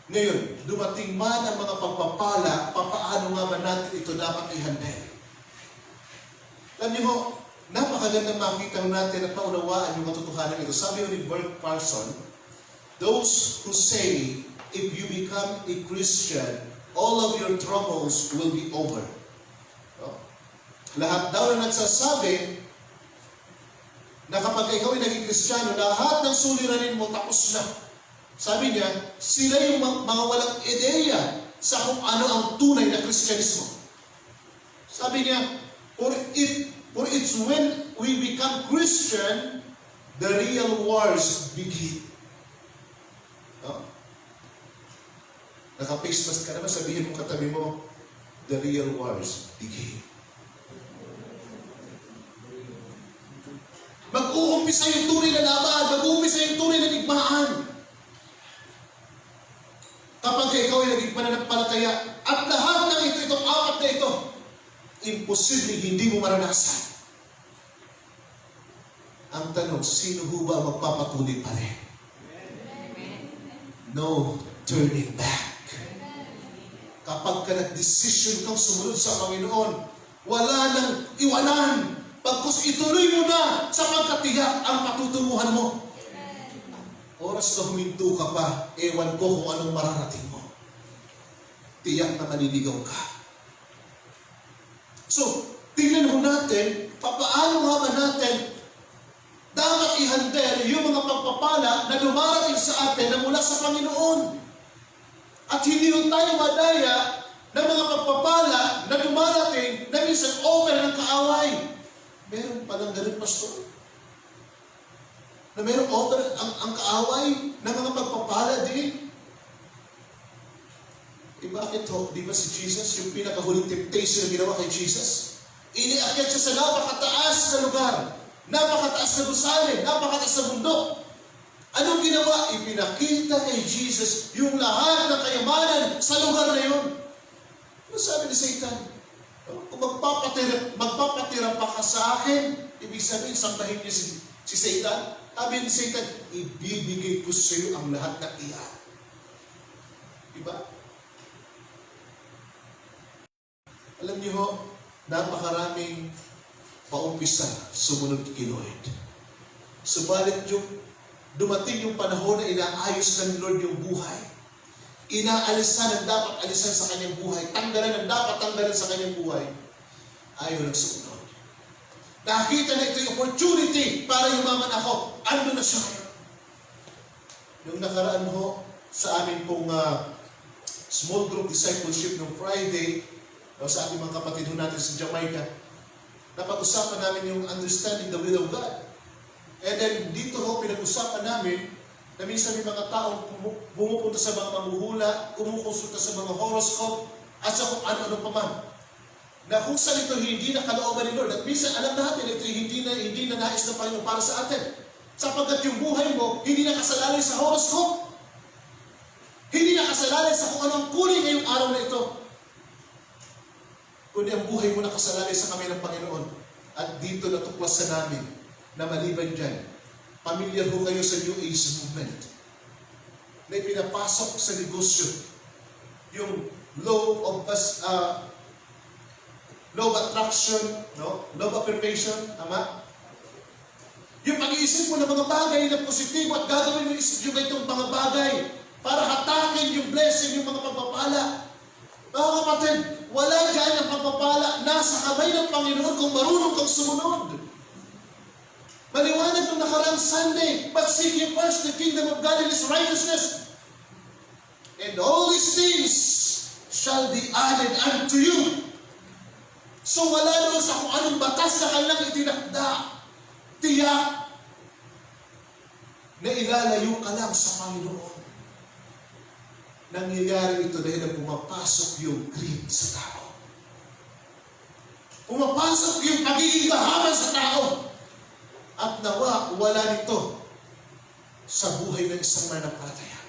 Ngayon, dumating man ang mga pagpapala, papaano nga ba natin ito dapat i-handle? Alam niyo ho, napakaganda makita natin at maunawaan yung katotohanan ito. Sabi ni Bert Parson, those who say, if you become a Christian, all of your troubles will be over. No? Lahat daw na nagsasabi na kapag ikaw ay naging Kristiyano, lahat ng suliranin mo tapos na. Sabi niya, sila yung mga walang ideya sa kung ano ang tunay na Kristyanismo. Sabi niya, for it's when we become Christian, the real wars begin. No? Naka-face mask ka naman, sabihin mo katabi mo, the real wars begin. Mag-uumpisa yung tunay na laban, mag-uumpisa yung tunay na digmaan. Kapag ikaw ay naging pananampalataya, at lahat ng ito, itong apat na ito, imposible hindi mo maranasan. Ang tanong, sino ho ba magpapatuloy pa rin? No turning back. Kapag ka nag-decision kang sumunod sa Panginoon, wala nang iwanan. Pagkus ituloy mo na sapagkat tiyak ang patutunguhan mo. Oras na huminto ka pa, ewan ko kung anong mararating mo. Tiyak na maliligaw ka. So, tingnan ho natin, papaano nga ba natin dapat i-handle yung mga pagpapala na dumarating sa atin na mula sa Panginoon. At hindi ho tayo madaya ng mga pagpapala na dumarating na minsan over ng kaaway. Meron palang ganun, Pastor. Na meron over ang kaaway ng mga pagpapala din. Bakit ho? Di ba si Jesus, yung pinakahuling temptation na ginawa kay Jesus? Iniakyat siya sa napakataas na lugar, napakataas na gusali, napakataas na bundok. Anong ginawa? Ipinakita kay Jesus yung lahat ng kayamanan sa lugar na yun. Ano sabi ni Satan? Kung magpapatira pa ka sa akin, ibig sabihin, sambahin niya si Satan. Sabi ni Satan, ibibigay ko sa iyo ang lahat ng iyan. Diba? Alam niyo ho, napakaraming paumpisa sumunod kay Lord. Subalit yung dumating yung panahon na inaayos ng Lord yung buhay. Inaalisan ang dapat alisan sa kanyang buhay. Tanggalan ang dapat tanggalan sa kanyang buhay. Ayaw nagsumunod. Nakita na ito yung opportunity para yumaman ako. Ano na siya? Yung nakaraan ho sa amin pong small group discipleship noong Friday, sa ating mga kapatid ho natin sa Jamaica, napag-usapan namin yung understanding the will of God. And then dito ho, pinag-usapan namin na minsan may mga taong bumupunta sa mga mamuhula, kumukonsulta sa mga horoscope, at sa kung ano-ano pa man. Na kung saan ito hindi na kalooban ni Lord. At minsan alam natin ito hindi na nais ng Panginoon para sa atin. Sapagkat yung buhay mo, hindi na kasalalay sa horoscope. Hindi na kasalalay sa kung anong kunin ngayong araw na ito. Kundi ang buhay mo nakasalalay sa kamay ng Panginoon. At dito natuklasan namin na maliban dyan, pamilyar ho kayo sa New Age movement na pinapasok sa negosyo yung law of attraction, no? Law of affirmation, tama? Yung pag-iisip mo ng mga bagay na positibo at gagawin mo isip yung itong mga bagay para hatakin yung blessing, yung mga pagpapala. Mga kapatid, wala dyan ang pagpapala. Nasa kamay ng Panginoon kung marunong kang sumunod. Maliwanag nung nakaraang Sunday, but seek ye first the kingdom of God and His righteousness, and all these things shall be added unto you. So wala doon sa kung anong batas na kanilang itinakda. Tiyak na ilalayo ka lang sa Panginoon. Nangyayari ito dahil na pumapasok yung greed sa tao. Pumapasok yung pagiging kahaman sa tao. At nawa, wala nito sa buhay ng isang mananampalataya.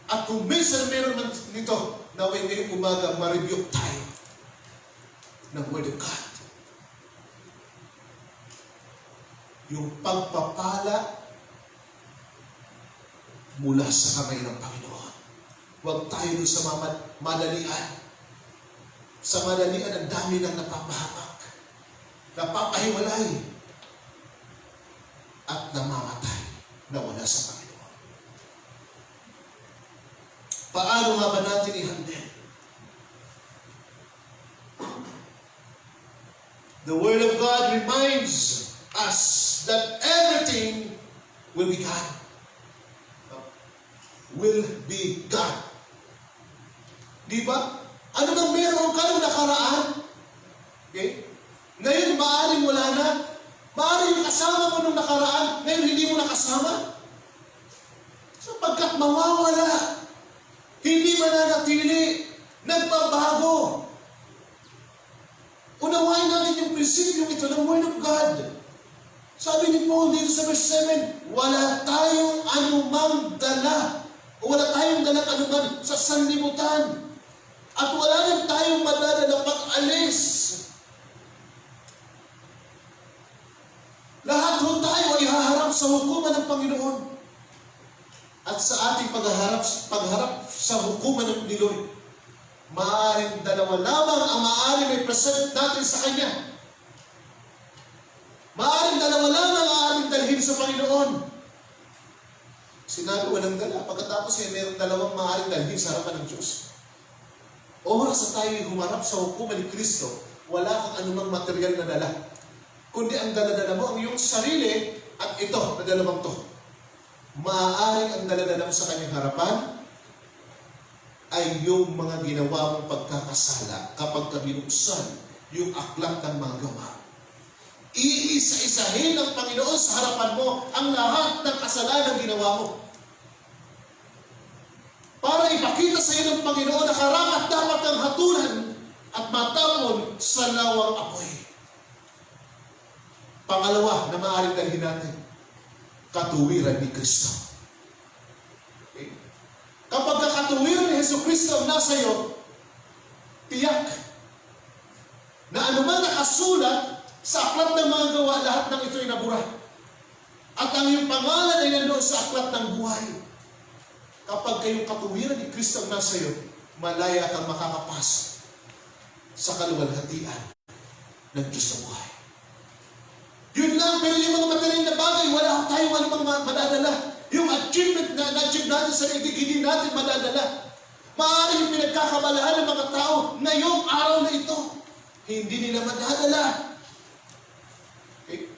At kung minsan meron man nito, naway ngayong umaga, ma-rebuke tayo ng Word of God. Yung pagpapala mula sa kamay ng Panginoon. Huwag tayo dun sa madalian. Sa madalian, ang dami nang napapahamak, napapahiwalay, at namamatay na wala sa Panginoon. Paano nga ba natin i-handle? The Word of God reminds us that everything will be God. Will be God. Di ba? Ano bang meron ka nung nakaraan? Okay? Ngayon, maaaring wala na. Maaaring kasama mo nung nakaraan, ngayon hindi mo nakasama. Sapagkat mawawala. Hindi mananatili. Nagbabago. Unawain natin yung prinsipyo ito ng Word of God. Sabi ni Paul dito sa verse 7, wala tayong anumang dala, o wala tayong dalang anuman sa sanlibutan. At wala rin tayong madadala pag-alis. Lahat ho tayo ay haharap sa hukuman ng Panginoon. At sa ating pagharap sa hukuman ng Lord, maaaring dalawa lamang ang maaaring may present natin sa Kanya. Maaaring dalawa lamang ang ating dalhin sa Panginoon. Sinabi walang dala. Pagkatapos ay mayroong dalawang maaaring dalhin sa harapan ng Diyos. Oras sa tayo humarap sa hukuman ni Kristo, wala kang anumang material na dala. Kundi ang dala-dala mo, ang iyong sarili, at ito, na dalawang to. Maaaring ang dala-dala mo sa kanyang harapan ay yung mga ginawa mong pagkakasala kapag binuksan yung aklat ng mga gawa. Iisa-isahin ng Panginoon sa harapan mo ang lahat ng kasalanan ginawa mo. Para ipakita sa iyo ng Panginoon na karapat dapat ang hatulan at matapon sa lawang apoy. Pangalawa na maaaring dalhin natin, katuwiran ni Kristo. Okay? Kapag katuwiran ni Hesus Kristo ang nasa iyo, tiyak na anuman nakasulat sa aklat ng mga gawa, lahat ng ito ay nabura. At ang iyong pangalan ay nandoon sa aklat ng buhay. Kapag kayong katuwiran ni Kristo ang nasa iyo, malaya kang makakapasok sa kaluwalhatian ng Diyos sa buhay. Yun lang, pero yung mga material na bagay, wala tayong anumang madadala. Yung achievement na na-achieve natin sa itig, hindi natin madadala. Maaaring yung pinagkakabalahan ng mga tao ngayong araw na ito, hindi nila madadala. Okay?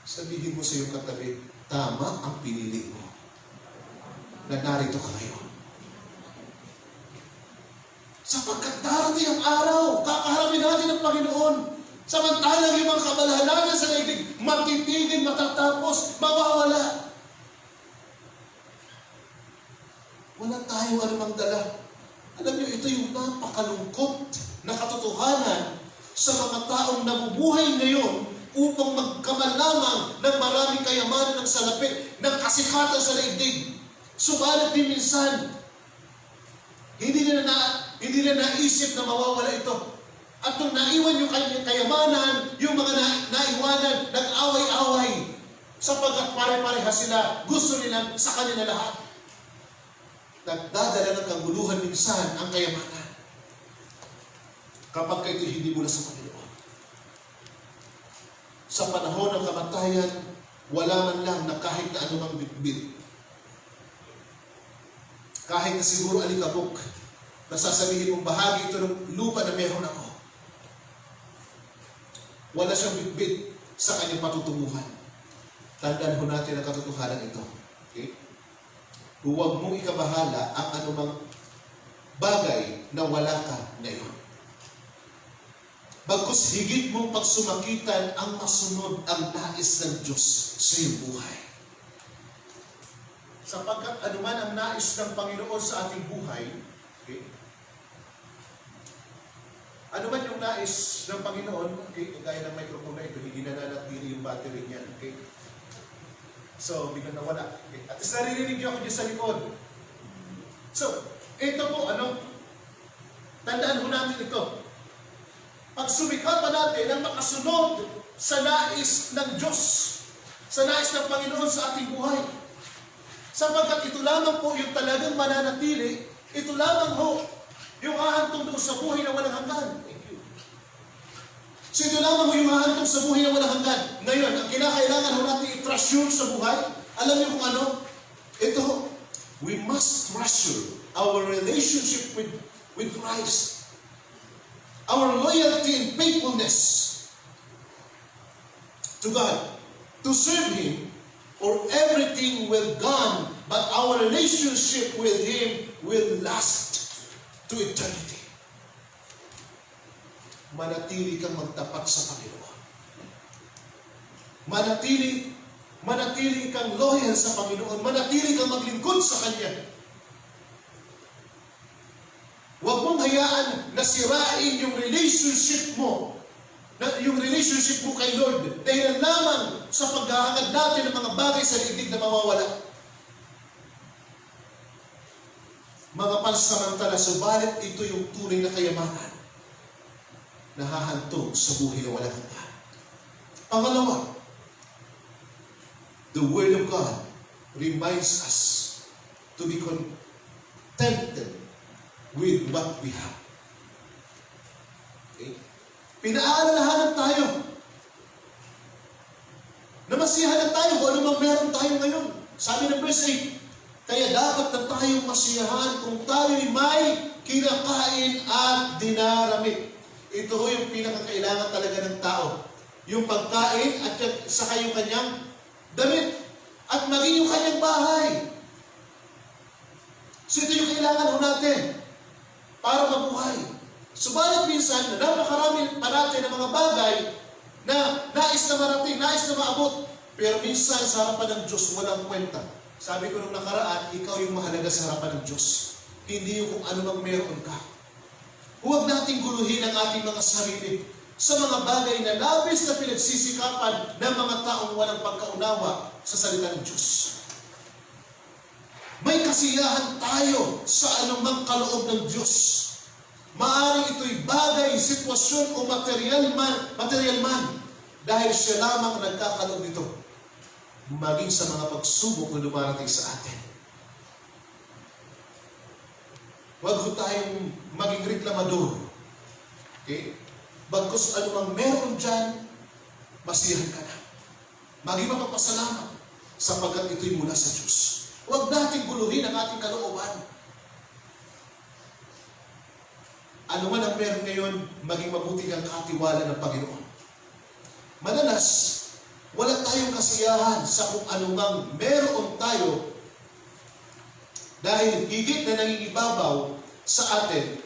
Sabihin mo sa iyong katabi, tama ang pinili mo na narito ka ngayon. Sapagkat darating ang araw, kakaharapin natin ang Panginoon. Samantalang yung mga kabalahan natin sa daigdig, matitigil, matatapos, mawawala. Wala tayong anumang dala. Alam niyo, ito yung napakalungkot na katotohanan sa mga taong nabubuhay ngayon upang magkamal lamang ng maraming kayamanan ng salapi, ng kasikatan sa daigdig. Subalit din minsan, hindi nila naisip na mawawala ito. At nung naiwan yung kayamanan, yung mga naiwanan, nag-away-away. Sapagkat pare-pareha sila, gusto nilang sa kanila lahat. Nagdadala ng kaguluhan minsan ang kayamanan. Kapag ito hindi mula sa Panginoon. Sa panahon ng kamatayan, wala man lang na kahit na anumang bitbit. Kahit na siguro alikabok, Nasasabihin mong bahagi ito ng lupa na meron ako. Wala siyang bitbit sa kanyang patutunguhan. Tandaan ho natin ang katotohanan ito. Okay? Huwag mong ikabahala ang anumang bagay na wala ka ngayon. Bagkus higit mong pagsumakitan ang masunod ang nais ng Diyos sa iyong buhay. Sapagkat anuman ang nais ng Panginoon sa ating buhay, okay? Anuman yung nais ng Panginoon, okay, gaya ng microphone na ito, hindi nananatili yung battery niyan, okay? So, biglang nawala. Okay? At least naririnig niyo ako dyan sa likod. So, ito po, tandaan ho natin ito. Pag sumikapan natin ang makasunod sa nais ng Diyos, sa nais ng Panginoon sa ating buhay. Sapagkat ito lamang po yung talagang mananatili, ito lamang ho yung hahantong doon sa buhay na walang hanggan. Thank you. So ito lamang ho yung hahantong sa buhay na walang hanggan. Ngayon, ang kinakailangan ho natin i-treasure sa buhay, alam niyo kung ano? Ito, we must treasure our relationship with Christ. Our loyalty and faithfulness to God, to serve Him, or everything will gone, but our relationship with Him will last to eternity. Manatili kang magtapat sa Panginoon. Manatili kang loyal sa Panginoon. Manatili kang maglingkod sa Kanya. Huwag mong hayaan na sirain yung relationship mo kay Lord dahil lamang sa paghahangad natin ng mga bagay sa liigdig na mawawala. Mga pansamantala, subalit ito yung tunay na kayamanan na hahantong sa buhay na walang hanggan. Pangalawa, the Word of God reminds us to be contented with what we have. Okay? Pinaalalahanan tayo na masiyahan tayo kung ano mang meron tayo ngayon. Sabi ng verse 8, kaya dapat na tayong masiyahan kung tayo'y may kinakain at dinaramit. Ito ho yung pinakakailangan talaga ng tao. Yung pagkain at saka yung kanyang damit at maging yung kanyang bahay. So ito yung kailangan ho natin para mabuhay. Subalit minsan, napakarami pa natin ng mga bagay na nais na marating, nais na maabot. Pero minsan, sa harapan ng Diyos, walang kwenta. Sabi ko nung nakaraan, ikaw yung mahalaga sa harapan ng Diyos. Hindi yung kung ano mang meron ka. Huwag nating guluhin ang ating mga sarili sa mga bagay na labis na pinagsisikapan ng mga taong walang pagkaunawa sa salita ng Diyos. May kasiyahan tayo sa anumang kaloob ng Diyos. Maaaring ito'y bagay, sitwasyon o material man, dahil siya lamang nagkakaloob nito, maging sa mga pagsubok na dumarating sa atin. Huwag ho tayong maging reklamador. Okay? Bagkus anumang meron dyan, masiyahan ka na. Maging mapapasalamat sapagkat ito'y mula sa Diyos. Huwag nating guluhin ang ating kalooban. Ano man ang meron ngayon, maging mabuti kang katiwala ng Panginoon. Madalas, wala tayong kasiyahan sa kung anumang meron tayo dahil higit na nangingibabaw sa atin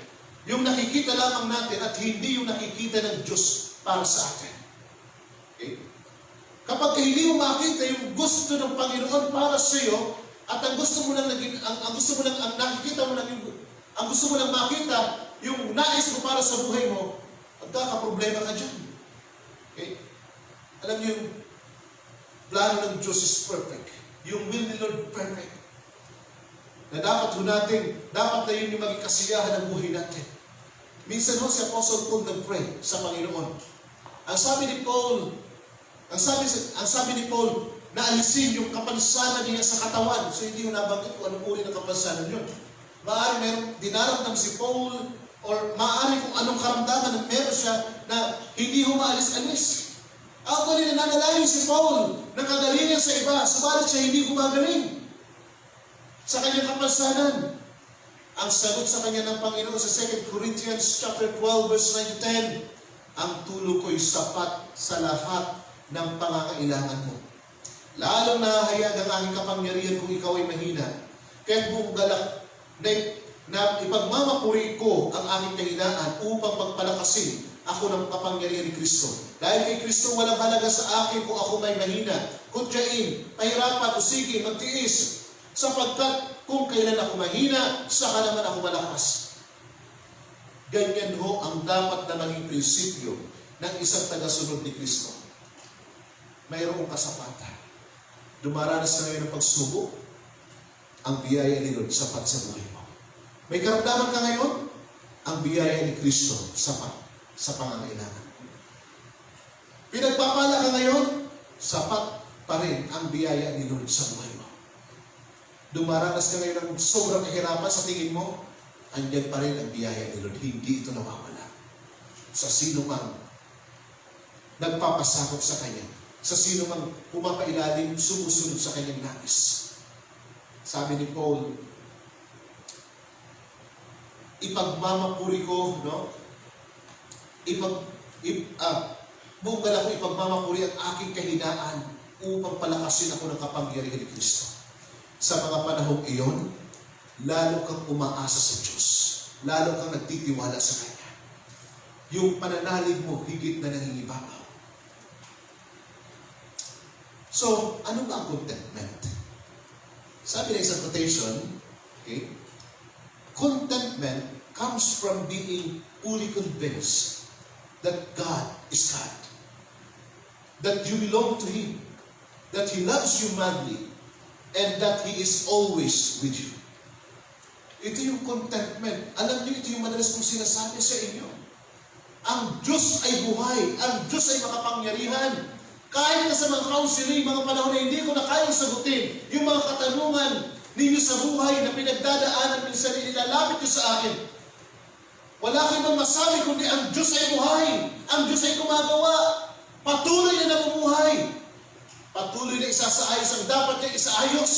yung nakikita lamang natin at hindi yung nakikita ng Diyos para sa atin. Okay? Kapag hindi mo makita yung gusto ng Panginoon para sa iyo at ang gusto mo lang makita yung nais mo para sa buhay mo, magkakaproblema ka dyan. Okay? Alam niyo, yung plano ng Diyos is perfect. Yung will ni Lord perfect. Na dapat na yun yung maging kasiyahan ng buhay natin. Minsan ho, si Apostle Paul nag-pray sa Panginoon. Ang sabi ni Paul, na alisin yung kapansanan niya sa katawan. So hindi yung nabanggit kung anong uri ng kapansanan yun. Maaari meron dinaramdam si Paul or maaari kung anong karamdaman na meron siya na hindi humaalis-alis. Actually, nananalangin si Paul ng kagalingan sa iba, subalit siya hindi gumagaling sa kanyang kapansanan. Ang sagot sa kanya ng Panginoon sa 2 Corinthians chapter 12 verse 9 to 10, ang tulong ko'y sapat sa lahat ng pangangailangan mo. Lalong nahahayag ang aking kapangyarihan kung ikaw ay mahina. Kaya't buong galak na ipagmamapuri ko ang aking kahinaan upang pagpalakasin ako ng kapangyarihan ni Kristo. Dahil kay Kristo walang halaga sa akin kung ako may mahina, kutyain, pahirapan, usigin, magtiis. Sapagkat kung kailan ako mahina, saka naman ako malakas. Ganyan ho ang dapat na maging prinsipyo ng isang tagasunod ni Kristo. Mayroong kasapatan. Dumaranas ka ngayon ng pagsubok, ang biyaya ni Lord sapat sa buhay mo. May karamdaman ka ngayon, ang biyaya ni Kristo sapat sa pangangailangan. Pinagpapala ka ngayon, sapat pa rin ang biyaya ni Lord sa buhay mo. Dumaranas ka ngayon ng sobrang kahirapan sa tingin mo, andyan pa rin ang biyaya ni Lord. Hindi ito nawawala. Sa sino mang nagpapasakop sa Kanya, sa sino mang pumapailalim, sumusunod sa Kanyang nais. Sabi ni Paul, ipagmamapuri ko, no? Buong galak ko ipagmamapuri ang aking kahinaan upang palakasin ako ng kapangyarihan ni Kristo. Sa mga panahong iyon, lalo kang umaasa sa Diyos. Lalo kang nagtitiwala sa Kanya. Yung pananalig mo, higit na nangingibabaw. So, ano ba ang contentment? Sabi na isang quotation, okay, contentment comes from being fully convinced that God is God. That you belong to Him. That He loves you madly. And that He is always with you. Ito yung contentment. Alam niyo, ito yung madalas kong sinasabi sa inyo. Ang Diyos ay buhay. Ang Diyos ay makapangyarihan. Kahit na sa mga counseling, mga panahon na hindi ko na kayang sagutin, yung mga katanungan ninyo sa buhay na pinagdadaanan minsan nilalapit nyo sa akin. Wala kayo bang masabi kundi ang Diyos ay buhay. Ang Diyos ay gumagawa. Patuloy na nabubuhay. Patuloy na isasaayos ang dapat niya isaayos.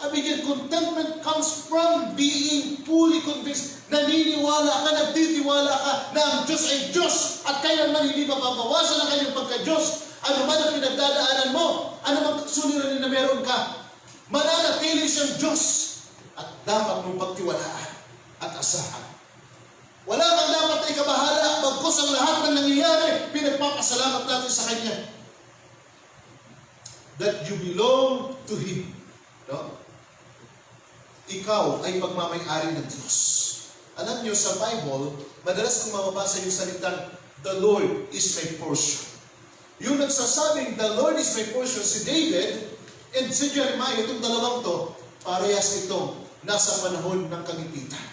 Abigyan, contentment comes from being fully convinced. Naniniwala ka, nagtitiwala ka na ang Diyos ay Diyos at kailanman hindi mababawasan ang kanyang pagka-Diyos. Ano man ang pinagdadaanan mo, ano man suliranin na meron ka, mananatili siyang Diyos at dapat mong pagtiwalaan at asahan. Wala kang dapat na ikabahala, bagkus ang lahat ng nangyayari, pinagpapasalamat natin sa Kanya. That you belong to Him. No? Ikaw ay pagmamay-ari ng Diyos. Alam niyo, sa Bible, madalas kong mababasa yung salitang, the Lord is my portion. Yung nagsasabing, the Lord is my portion, si David and si Jeremiah, itong dalawang to, parehas itong nasa panahon ng kagipitan.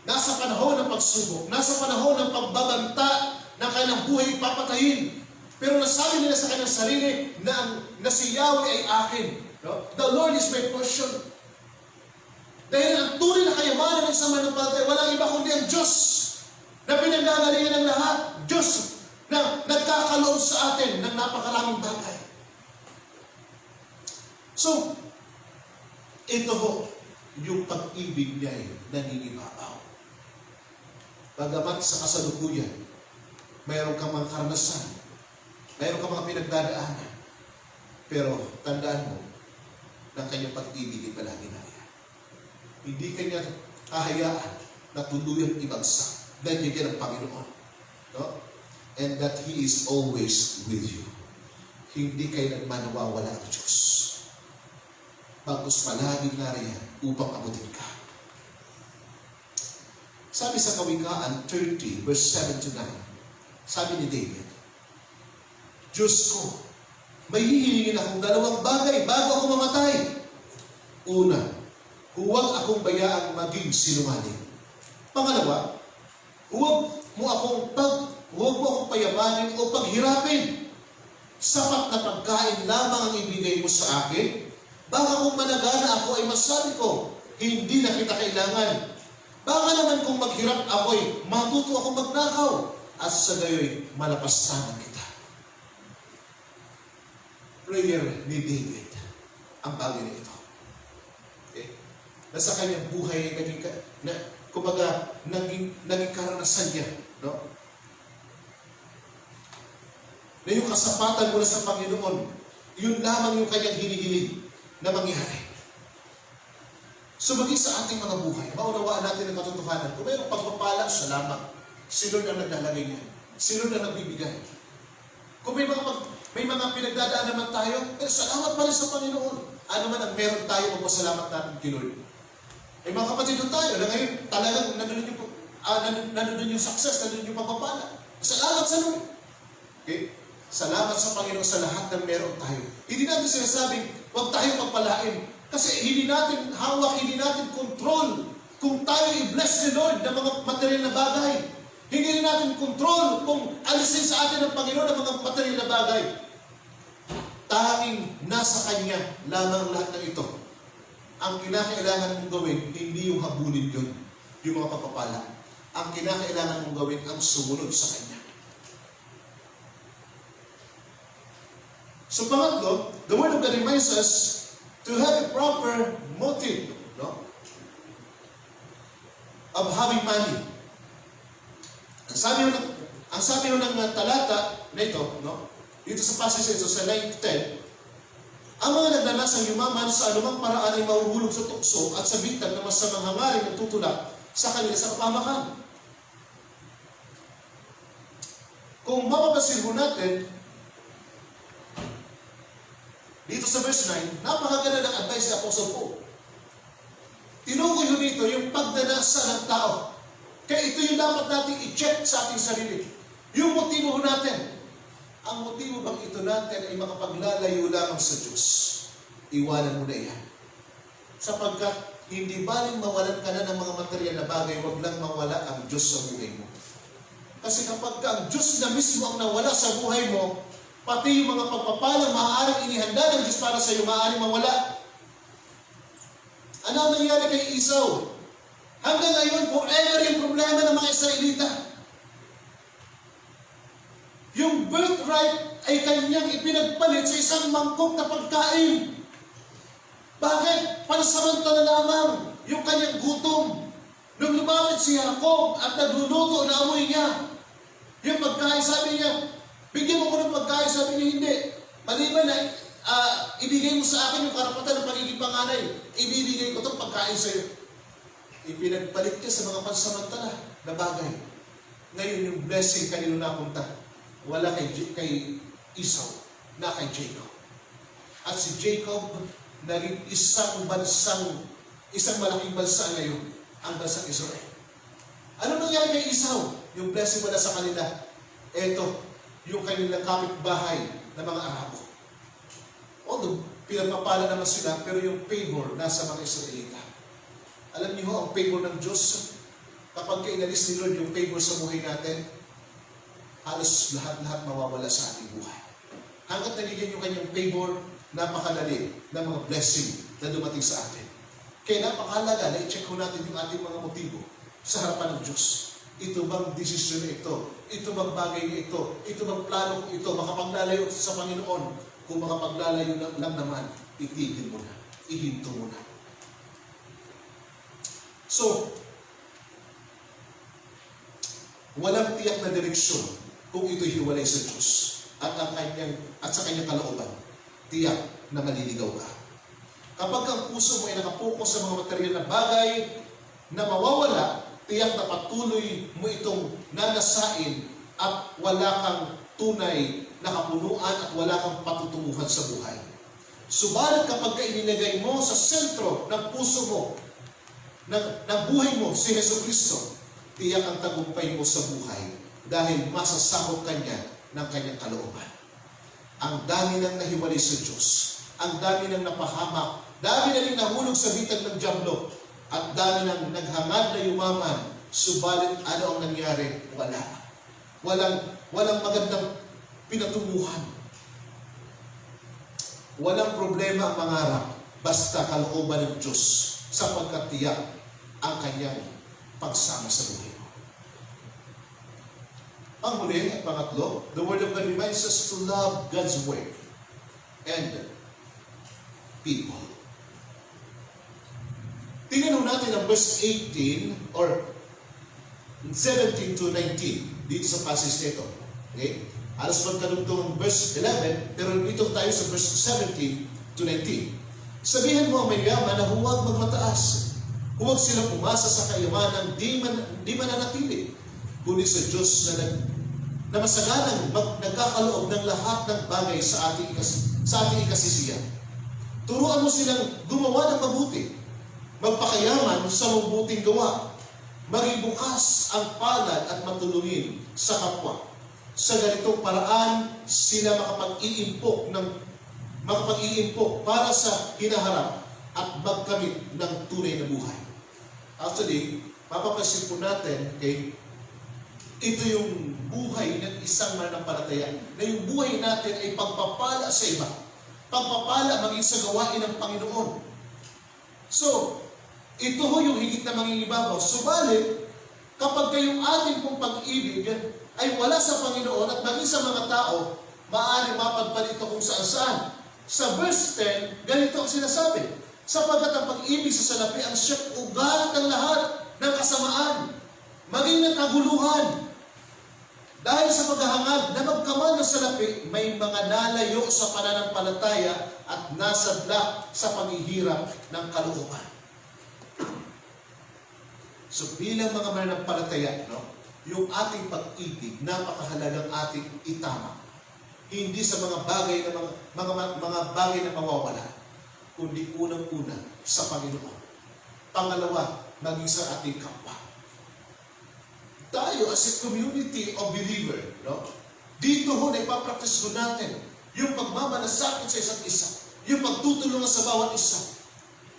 Nasa panahon ng pagsubok, nasa panahon ng pagbabanta ng kanilang buhay papatayin. Pero nasabi nila sa kanilang sarili na si Yahweh ay akin. No? The Lord is my portion. Dahil ang tunay na kayamanan ng sama ng patay, walang iba kundi ang Diyos na pinanggagalingan ng lahat. Diyos na nagkakaloob sa atin ng napakaraming bagay. So, ito ho, yung pag-ibig niya ay nangingibabaw. Bagamat sa kasalukuyan, mayroon kang mga karanasan, mayroon kang mga pinagdadaanan, pero tandaan mo, ng kanyang pag-ibig ay palagi naya. Hindi kanya hahayaan na tuluyang ibagsak. Dahil niya ang Panginoon. No? And that He is always with you. Hindi kailanman nawawala ang Diyos. Bagkus palaging nariyan upang abutin ka. Sabi sa Kawikaan 30, verse 7 to 9, sabi ni David, Diyos ko, may hihingin akong dalawang bagay bago ako mamatay. Una, huwag akong bayaang maging sinungaling. Pangalawa, huwag mo akong payamanin o paghirapin. Sapat na pagkain lamang ang ibigay mo sa akin. Baka kung managana ako ay masabi ko, hindi na kita kailangan. Baka naman kung maghirap ako ay matuto akong magnakaw at sa gayoy malapastanan kita. Prayer ni David ang bagay na ito. Okay? na sa kanyang buhay ay naging karanasan niya, no? Na yung kasapatan mula sa Panginoon, yun lamang yung kanyang hinihiling na mangyari. So maging sa ating mga buhay, maunawaan natin ang katotohanan. Kung mayroong pagpapala, salamat. Si Lord ang naglalagay niyan. Si Lord ang nagbibigay. Kung may mga pinagdadaan naman tayo, pero salamat pa rin sa Panginoon. Ano man ang meron tayo, magpasalamat natin kay Lord. Eh mga kapatid doon tayo, na ngayon talagang nandun yung success, nandun yung pagpapala. Salamat sa Lord. Okay? Salamat sa Panginoon sa lahat ng meron tayo. Hindi natin sinasabing, huwag tayo magpalain. Kasi hindi natin hawak, hindi natin control kung tayo i-bless ni Lord ng mga material na bagay. Hindi rin natin control kung alisin sa atin ng Panginoon ng mga material na bagay. Tanging nasa Kanya lamang lahat ng ito. Ang kinakailangan mong gawin, hindi yung habulin yun, yung mga pagpapala. Ang kinakailangan mong gawin, ang sumunod sa Kanya. So pangatlo, the Word of God reminds us to have a proper motive, no, of having money. Ang sabi ng talata na ito, no, dito sa passage ito, sa 9-10, ang mga nagnanasang yumaman sa anumang paraan ay mahuhulog sa tukso at sa bintang na masamang hangaring nagtutulak sa kanila sa kapamakan. Kung mapapasin mo natin, dito sa verse 9, napakaganda ng advice ni Apostle Paul. Tinukoy ho dito yung pagdanasa ng tao. Kaya ito yung dapat natin i-check sa ating sarili. Yung motibo natin. Ang motibo bang ito natin ay makapaglalayo lamang sa Diyos. Iwanan mo na yan. Sapagkat hindi baling mawalan ka na ng mga material na bagay, wag lang mawala ang Diyos sa buhay mo. Kasi kapag ang Diyos na mismo ang nawala sa buhay mo, pati yung mga pagpapalang maaaring inihanda ng Diyos para sa iyo, maaaring mawala. Ano ang nangyari kay Esau? Hanggang ngayon, forever yung problema ng mga Israelita. Yung birthright ay kanyang ipinagpalit sa isang mangkok na pagkain. Bakit? Pansamantala lamang yung kanyang gutom. Nung lumapit si Jacob at nagluluto na amoy niya, yung pagkain, sabi niya, bigyan mo ko ng pagkain, sabi niya, hindi. Maliban na ibigay mo sa akin yung karapatan ng pagiging panganay, ibibigay ko itong pagkain sa iyo. Ipinagpalit niya sa mga pansamantala na bagay. Ngayon yung blessing kanino napunta? Wala kay Esau, na kay Jacob. At si Jacob, naging isang malaking bansa ngayon, ang bansang Israel. Ano nangyari kay Esau? Yung blessing wala sa kanila. Eto, yung kanilang kapitbahay na mga Arabo. Although, pinagpapala naman sila, pero yung favor nasa mga Israelita. Alam niyo ang favor ng Diyos, kapag inalis ni Lord yung favor sa buhay natin, halos lahat-lahat mawawala sa ating buhay. Hanggat nagiging yung kanyang favor, napakadali ng mga blessing na dumating sa atin. Kaya napakahalaga na i-check ko natin yung ating mga motibo sa harapan ng Diyos. Ito bang desisyon ito? Ito bang bagay na ito? Ito bang plano ko ito? Makapaglalayo sa Panginoon? Kung makapaglalayo lang naman, itigil mo na. Ihinto mo na. So, walang tiyak na direksyon kung ito'y hiwalay sa Diyos at sa kanyang kalooban. Tiyak na maliligaw ka. Kapag ang puso mo ay nakapokus sa mga material na bagay na mawawala, tiyak na patuloy mo itong nanasain at wala kang tunay na kapunuan at wala kang patutunguhan sa buhay. Subalit kapag inilagay mo sa sentro ng puso mo, ng buhay mo, si Jesucristo, tiyak ang tagumpay mo sa buhay dahil masasakop ka niya ng kanyang kalooban. Ang dami nang nahiwalay sa Diyos, ang dami nang napahamak, dami na rin nahulog sa bitag ng dyablo, at dami nang naghangad na yumaman, subalit ano ang nangyari? Wala. Walang magandang pinatunguhan. Walang problema ang mangarap, basta kalooban ng Diyos, sapagkat tiyak ang kanyang pagsama sa buhay mo. Ang huli at pangatlo, the Word of God reminds us to love God's way and people. Tingnan ho natin ang verse 18 or 17 to 19 dito sa passage nito. Okay? Halos magkalugtong ang verse 11, pero dito tayo sa verse 17 to 19. Sabihan mo ang mayaman na huwag magmataas. Huwag silang umasa sa kayamanang di mananatili, kundi sa Diyos na masaganang nagkakaloob ng lahat ng bagay sa ating ikasisiyan. Turuan mo silang gumawa ng mabuti, magpakayaman sa mabuting gawa, maging bukas ang palad at matulungin sa kapwa. Sa ganitong paraan, sila makapag-iimpok para sa hinaharap at magkamit ng tunay na buhay. Actually, mapapansin po natin, okay, ito yung buhay ng isang mananampalataya, na yung buhay natin ay pagpapala sa iba. Pagpapala maging sa gawain ng Panginoon. So, ito ho yung higit na mangingibabaw. Subalit, kapag kayong ating pong pag-ibig ay wala sa Panginoon at maging sa mga tao, maaari mapadpalit ito kung saan-saan. Sa verse 10, ganito ang sinasabi, sapagkat ang pag-ibig sa salapi ang siyang ugat ng lahat ng kasamaan, maging ng kaguluhan. Dahil sa paghahangad na magkaman ng salapi, may mga nalayo sa pananampalataya at nasadla sa paghihirap ng kalooban. So bilang mga mananampalataya, yung ating pag-ibig, napakahalagang ating itama. Hindi sa mga bagay na mawawala, kundi unang-una sa Panginoon. Pangalawa, maging sa ating kapwa. Tayo as a community of believer, dito ho na ipapractice ho natin yung pagmamalasakit sa isa't isa, yung pagtutulungan sa bawat isa,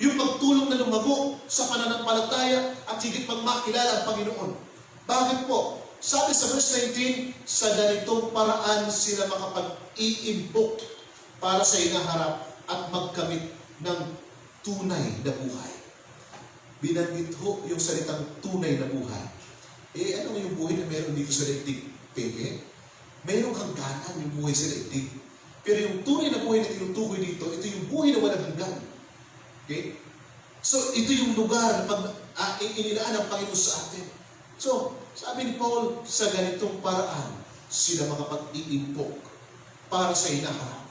yung pagtulong na lumago sa pananampalataya at higit pang makilala ang Panginoon. Bakit po? Sabi sa verse 19, sa ganitong paraan sila makapag-iimpok para sa inaharap at magkamit ng tunay na buhay. Binanggit ho yung salitang tunay na buhay. Ano yung buhay na meron dito sa daigdig? Peke? Mayroong hangganan yung buhay sa daigdig. Pero yung tunay na buhay na tinutukoy dito, ito yung buhay na walang hanggan. Okay? So, ito yung lugar na inilaan ng Panginoon sa atin. So, sabi ni Paul, sa ganitong paraan, sila makapag-iimpok para sa hinaharap.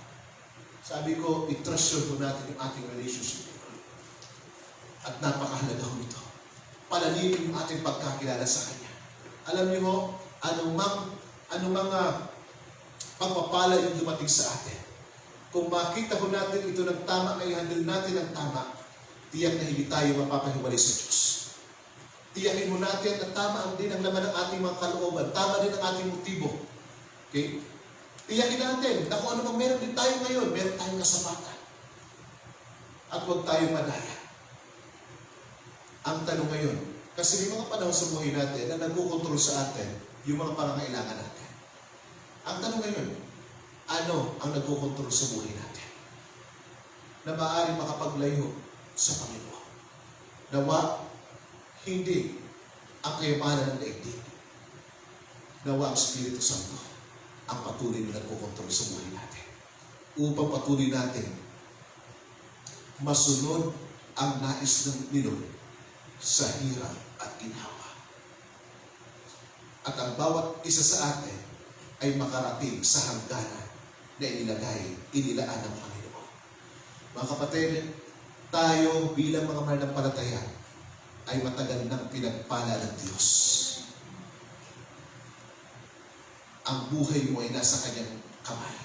Sabi ko, i-treasure ko natin yung ating relationship. At napakahalaga ho ito. Palalimin yung ating pagkakilala sa Kanya. Alam niyo ho, anumang pagpapala yung dumating sa atin. Kung makita ho natin ito ng tama, ay handle natin ng tama, tiyak na hindi tayo mapapahiwalay sa Diyos. Tiyakin mo natin na tama din ang laman ng ating mga kalooban, tama din ang ating motibo. Okay? Tiyakin natin na kung ano mang meron din tayo ngayon, meron tayong kasapatan. At huwag tayong madaya. Ang tanong ngayon, kasi may mga panahon sa buhay natin na nagkukontrol sa atin yung mga pangangailangan natin. Ang tanong ngayon, ano ang nagkukontrol sa buhay natin? Na maaaring makapaglayo sa Panginoon. Nawa, hindi ang kayamanan ng daigdig. Nawa ang Espiritu Santo ang patuloy na nagkukontrol sa buhay natin. Upang patuloy natin masunod ang nais ng Panginoon sa hirap at ginhawa. At ang bawat isa sa atin ay makarating sa hangganan na inilaan ng Panginoon. Mga kapatid, tayo bilang mga mananampalataya ay matagal nang pinagpala ng Diyos. Ang buhay mo ay nasa Kanyang kamay.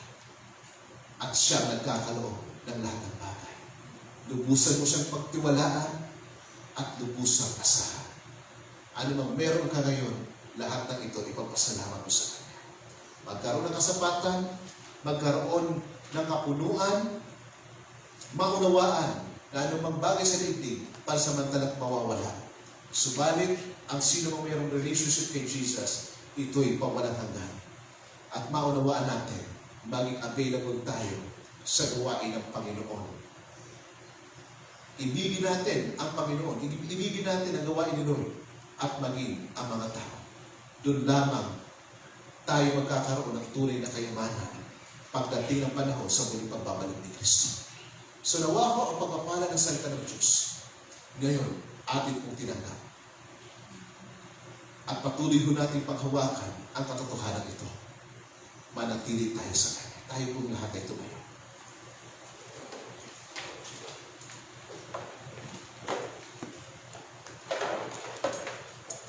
At siya nagkakaloob ng lahat ng bagay. Lubusan mo siyang pagtiwalaan at lubusang asahan. Ano mang meron ka ngayon, lahat ng ito ipagpasalamat mo sa Kanya. Magkaroon ng kasapatan, magkaroon ng kapunuan, maunawaan na anumang bagay sa daigdig pansamantala't mawawala. Subalit, ang sino mang mayroong relationship kay Jesus, ito'y pawalang hanggan. At maunawaan natin, maging available tayo sa gawain ng Panginoon. Ibigin natin ang Panginoon, ibigin natin ang gawain ni Lord at maging ang mga tao. Doon lamang tayo magkakaroon ng tunay na kayamanan pagdating ng panahon sa muling pagbabalik ni Kristo. So nawa ko ang pagpapala ng salita ng Diyos ngayon, atin pong tinanggap. At patuloy ho natin panghawakan ang katotohanan ito. Manatili tayo sa Kanya. Tayo pong lahat ay tumayo.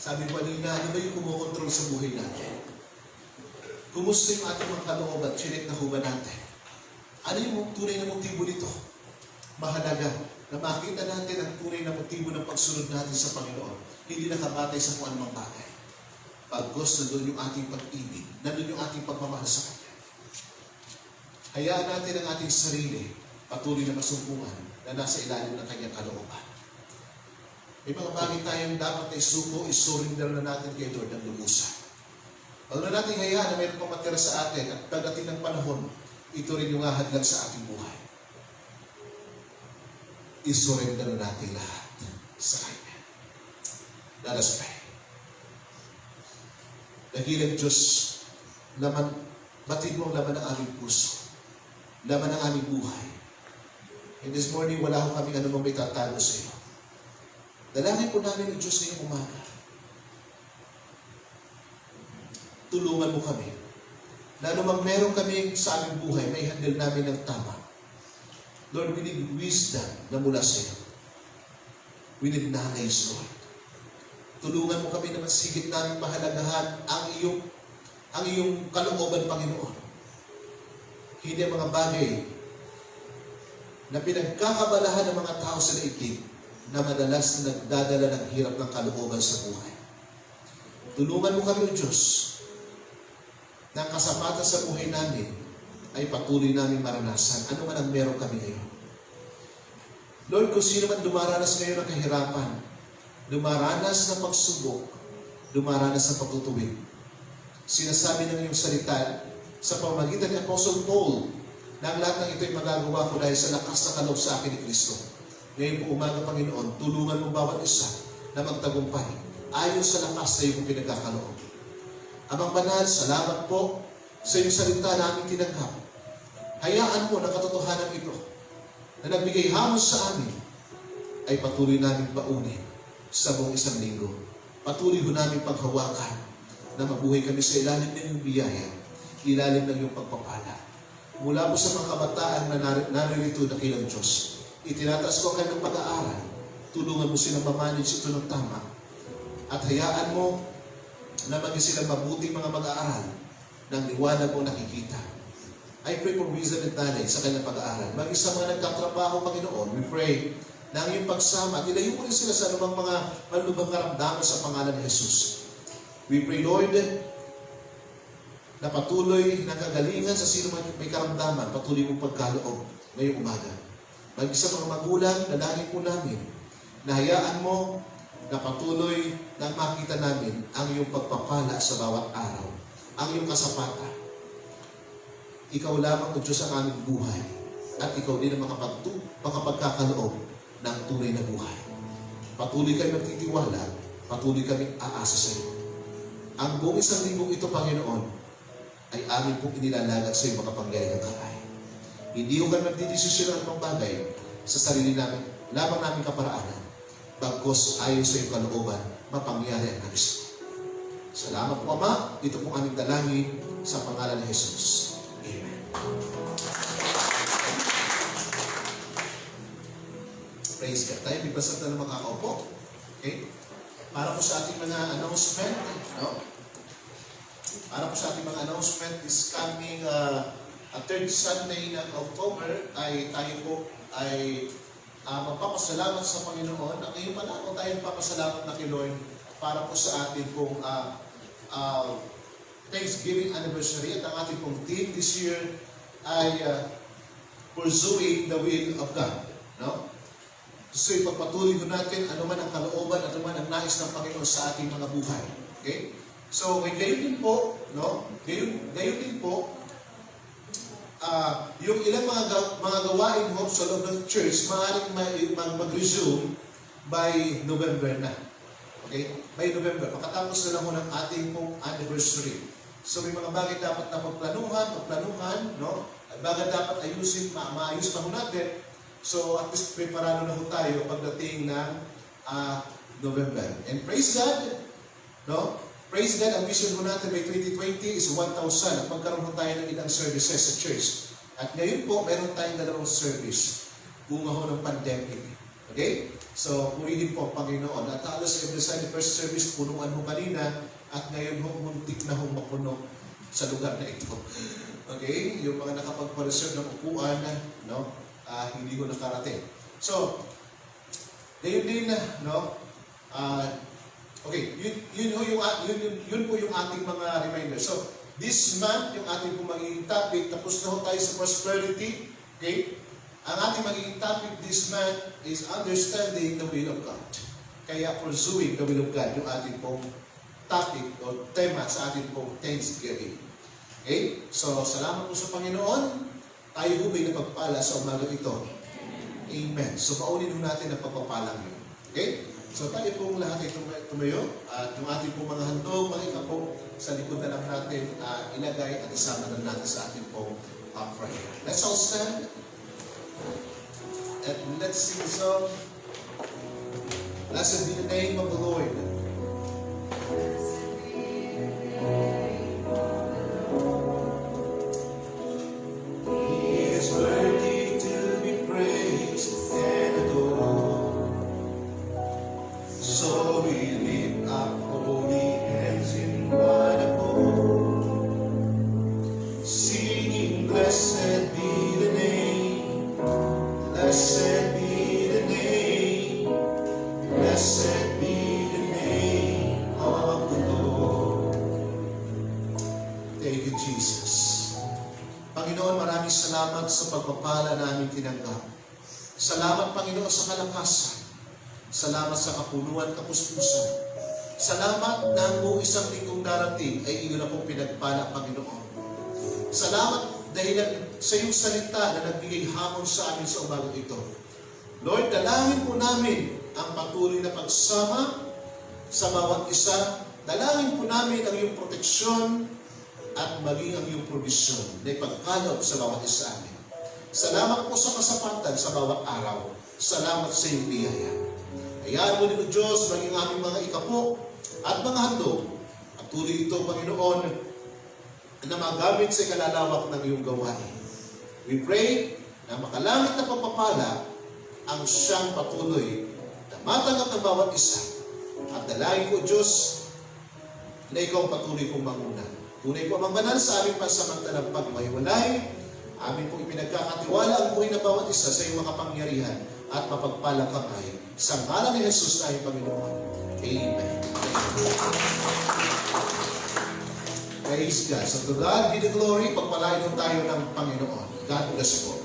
Sabi ko kanina, ano ba yung kumokontrol sa buhay natin? Kumusta yung ating mga kalooban? Chinek na huba natin. Ano yung tunay na motibo nito? Mahalaga na makita natin ang tunay na motibo ng pagsunod natin sa Panginoon. Hindi nakabatay sa kung anumang bagay. Pagkos, nandun yung ating pag-ibig. Nandun yung ating pagmamahal sa Kanya. Hayaan natin ang ating sarili patuloy na masumpungan na nasa ilalim ng Kanyang kalooban. May mga bagay tayong dapat na isuko, isurrender na natin kay Lord ng lubusan. Huwag na natin hayaan na mayroon pang matira sa atin at pagdating ng panahon, ito rin yung ahadlag sa ating buhay. Isurrender na natin lahat sa Kanya. Let us pray. Dakilang Diyos, batid mo ang laman ng aming puso, laman ng aming buhay. In this morning, wala ko kami anumang may tatago sa iyo. Dalangin po namin ang Diyos ngayong umaga. Tulungan mo kami na anumang meron kami sa aming buhay, may handle namin ng tama. Lord, we need wisdom na mula sa iyo. We need knowledge, Lord. Tulungan mo kami na mas higit namin mahalagahan ang iyong kalooban, Panginoon. Hindi ang mga bagay na pinagkakabalahan ng mga tao sa daigdig na madalas na nagdadala ng hirap ng kalooban sa buhay. Tulungan mo kami, O Diyos, na ang kasapatan sa buhay namin ay patuloy namin maranasan. Ano man ang meron kami ngayon. Lord, kung sino man dumaranas ngayon ng kahirapan, dumaranas ng pagsubok, dumaranas ng pagtutuwid, sinasabi ng iyong salita sa pamamagitan ni Apostle Paul na ang lahat ng ito'y magagawa ko dahil sa lakas na kaloob sa akin ni Kristo. Ngayon po umaga, Panginoon, tulungan mo bawat isa na magtagumpay ayon sa lakas na iyong pinagkakaloob. Amang Banal, salamat po sa iyong salita na aming tinanggap. Hayaan mo na katotohanan ito na nagbigay hamon sa amin ay patuloy namin baunin sa buong isang linggo. Patuloy ho namin paghawakan na mabuhay kami sa ilalim ng iyong biyaya, ilalim ng iyong pagpapala. Mula po sa mga kabataan na naririto na kilang Diyos, itinataas ko kayo ng pag-aaral. Tulungan mo silang mamanage ito ng tama. At hayaan mo na maging silang mabuting mga mag-aaral ng liwanag mo nakikita. I pray for wisdom and knowledge sa kanilang pag-aaral. Maging sa mga nagtatrabaho, Panginoon, we pray na ang iyong pagsama at ilayo mo rin sila sa anumang mga malubhang karamdaman sa pangalan ni Jesus. We pray, Lord, na patuloy na kagalingan sa sino may karamdaman, patuloy mong pagkaloob ngayong umaga. Maging sa mga magulang, dalangin po namin na hayaan mo na patuloy na makita namin ang iyong pagpapala sa bawat araw, ang iyong kasapatan. Ikaw lamang, O Diyos, ang aming buhay at ikaw din ang makapagkakaloob ng tunay na buhay. Patuloy kami magtitiwala, patuloy kami aasa sa iyo. Ang buong isang linggong ito, Panginoon, ay amin pong inilalagak sa iyo makapangyarihan kamay. Hindi ko kami magdidesisyon ng mga bagay sa sarili namin, lamang namin kaparaanan. Bagkos ayon sa iyong kalooban, mapangyari ang nais. Salamat po, Ama. Ito pong aming dalangin sa pangalan ni Jesus. Amen. Praise God. Tayo, bibasa na makakaupo. Okay? Para po sa ating mga announcement, no? Para po sa ating mga announcement, this coming third Sunday ng October, ay tayo po ay magpapasalamat sa Panginoon. Ang ngayon pala po tayo magpapasalamat na kay Lord para po sa ating pong Thanksgiving anniversary. At ang ating pong theme this year ay pursuing the will of God. No? So ipagpatuloy ko natin ano man ang kalooban at ano man ang nais ng Panginoon sa ating mga buhay. Okay? So gayon din po, no? Gayon din po, yung ilang mga gawain ho sa loob ng church, maaaring mag-resume by November na. Okay? By November. Pagkatapos na lang ho ng ating pong anniversary. So may mga bagay dapat na pagplanuhan, no? At bagay dapat ayusin, maayos pa ho natin. So at least preparado na ho tayo pagdating ng November. And praise God, no? Praise God, ang vision mo natin by 2020 is 1,000 at magkaroon po tayo ng ilang services sa church. At ngayon po, meron tayong 2 service. Bunga ho ng pandemic. Okay? So, purihin po ang Panginoon. At halos every Sunday first service, punuan ho kanina. At ngayon ho, muntik na ho mapuno sa lugar na ito. Okay? Yung mga nakapagpa-reserve ng upuan, no? Hindi ho nakarating. So, ngayon din, no? Okay, yun po yung ating mga reminder. So, this month, yung ating pong magiging topic, tapos na ho tayo sa prosperity. Okay? Ang ating magiging topic this month is understanding the will of God. Kaya pursuing the will of God, yung ating pong topic o tema sa ating pong Thanksgiving. Okay? So, salamat po sa Panginoon. Tayo po may napagpala sa umaga ito. Amen. So, paunin ho natin ang pagpapalang yun. Okay? So, tayo pong lahat ay tumayo. At yung ating pong mga handog, mga ikapo, sa likod na lang natin ilagay at isama na natin sa ating pong prayer. Let's all stand. And let's sing the song. Blessed be the name of the Lord. He is worthy to be praised and adored. So we lift up holy hands in one accord, singing, blessed be the name, blessed be the name, blessed be the name of the Lord. Thank you, Jesus. Panginoon, maraming salamat sa pagpapala namin tinanggap. Salamat, Panginoon, sa kalakasan. Salamat sa kapunuan, kapuspusan. Salamat na ang buong isang linggong darating ay iyo na pong pinagpala, Panginoon. Salamat dahil sa iyong salita na nagbigay hamon sa amin sa umagang ito. Lord, dalangin po namin ang patuloy na pagsama sa bawat isa. Dalangin po namin ang iyong proteksyon at maging ang iyong provisyon na ipagkaloob sa bawat isa amin. Salamat po sa kasapatan sa bawat araw. Salamat sa iyong biyaya. Hayaan mo din o Diyos, maging aming mga ikapo at mga handog. At tuloy ito, Panginoon, na magamit sa kalalawak ng iyong gawain. We pray na makalangit na pagpapala ang siyang patuloy na matanggap ng bawat isa. At dalangin ko, Diyos, na ikaw patuloy kong manguna. Tunay ko ang banal sa aming pansamantalang pagmahiwalay. Amin pong ipinagkakatiwala ang buhay na bawat isa sa iyong makapangyarihan at mapagpalang kamay. Sa ngalan ni Jesus na Panginoon. Amen. Praise God. So to God be the glory. Pagpalain tayo ng Panginoon. God bless po.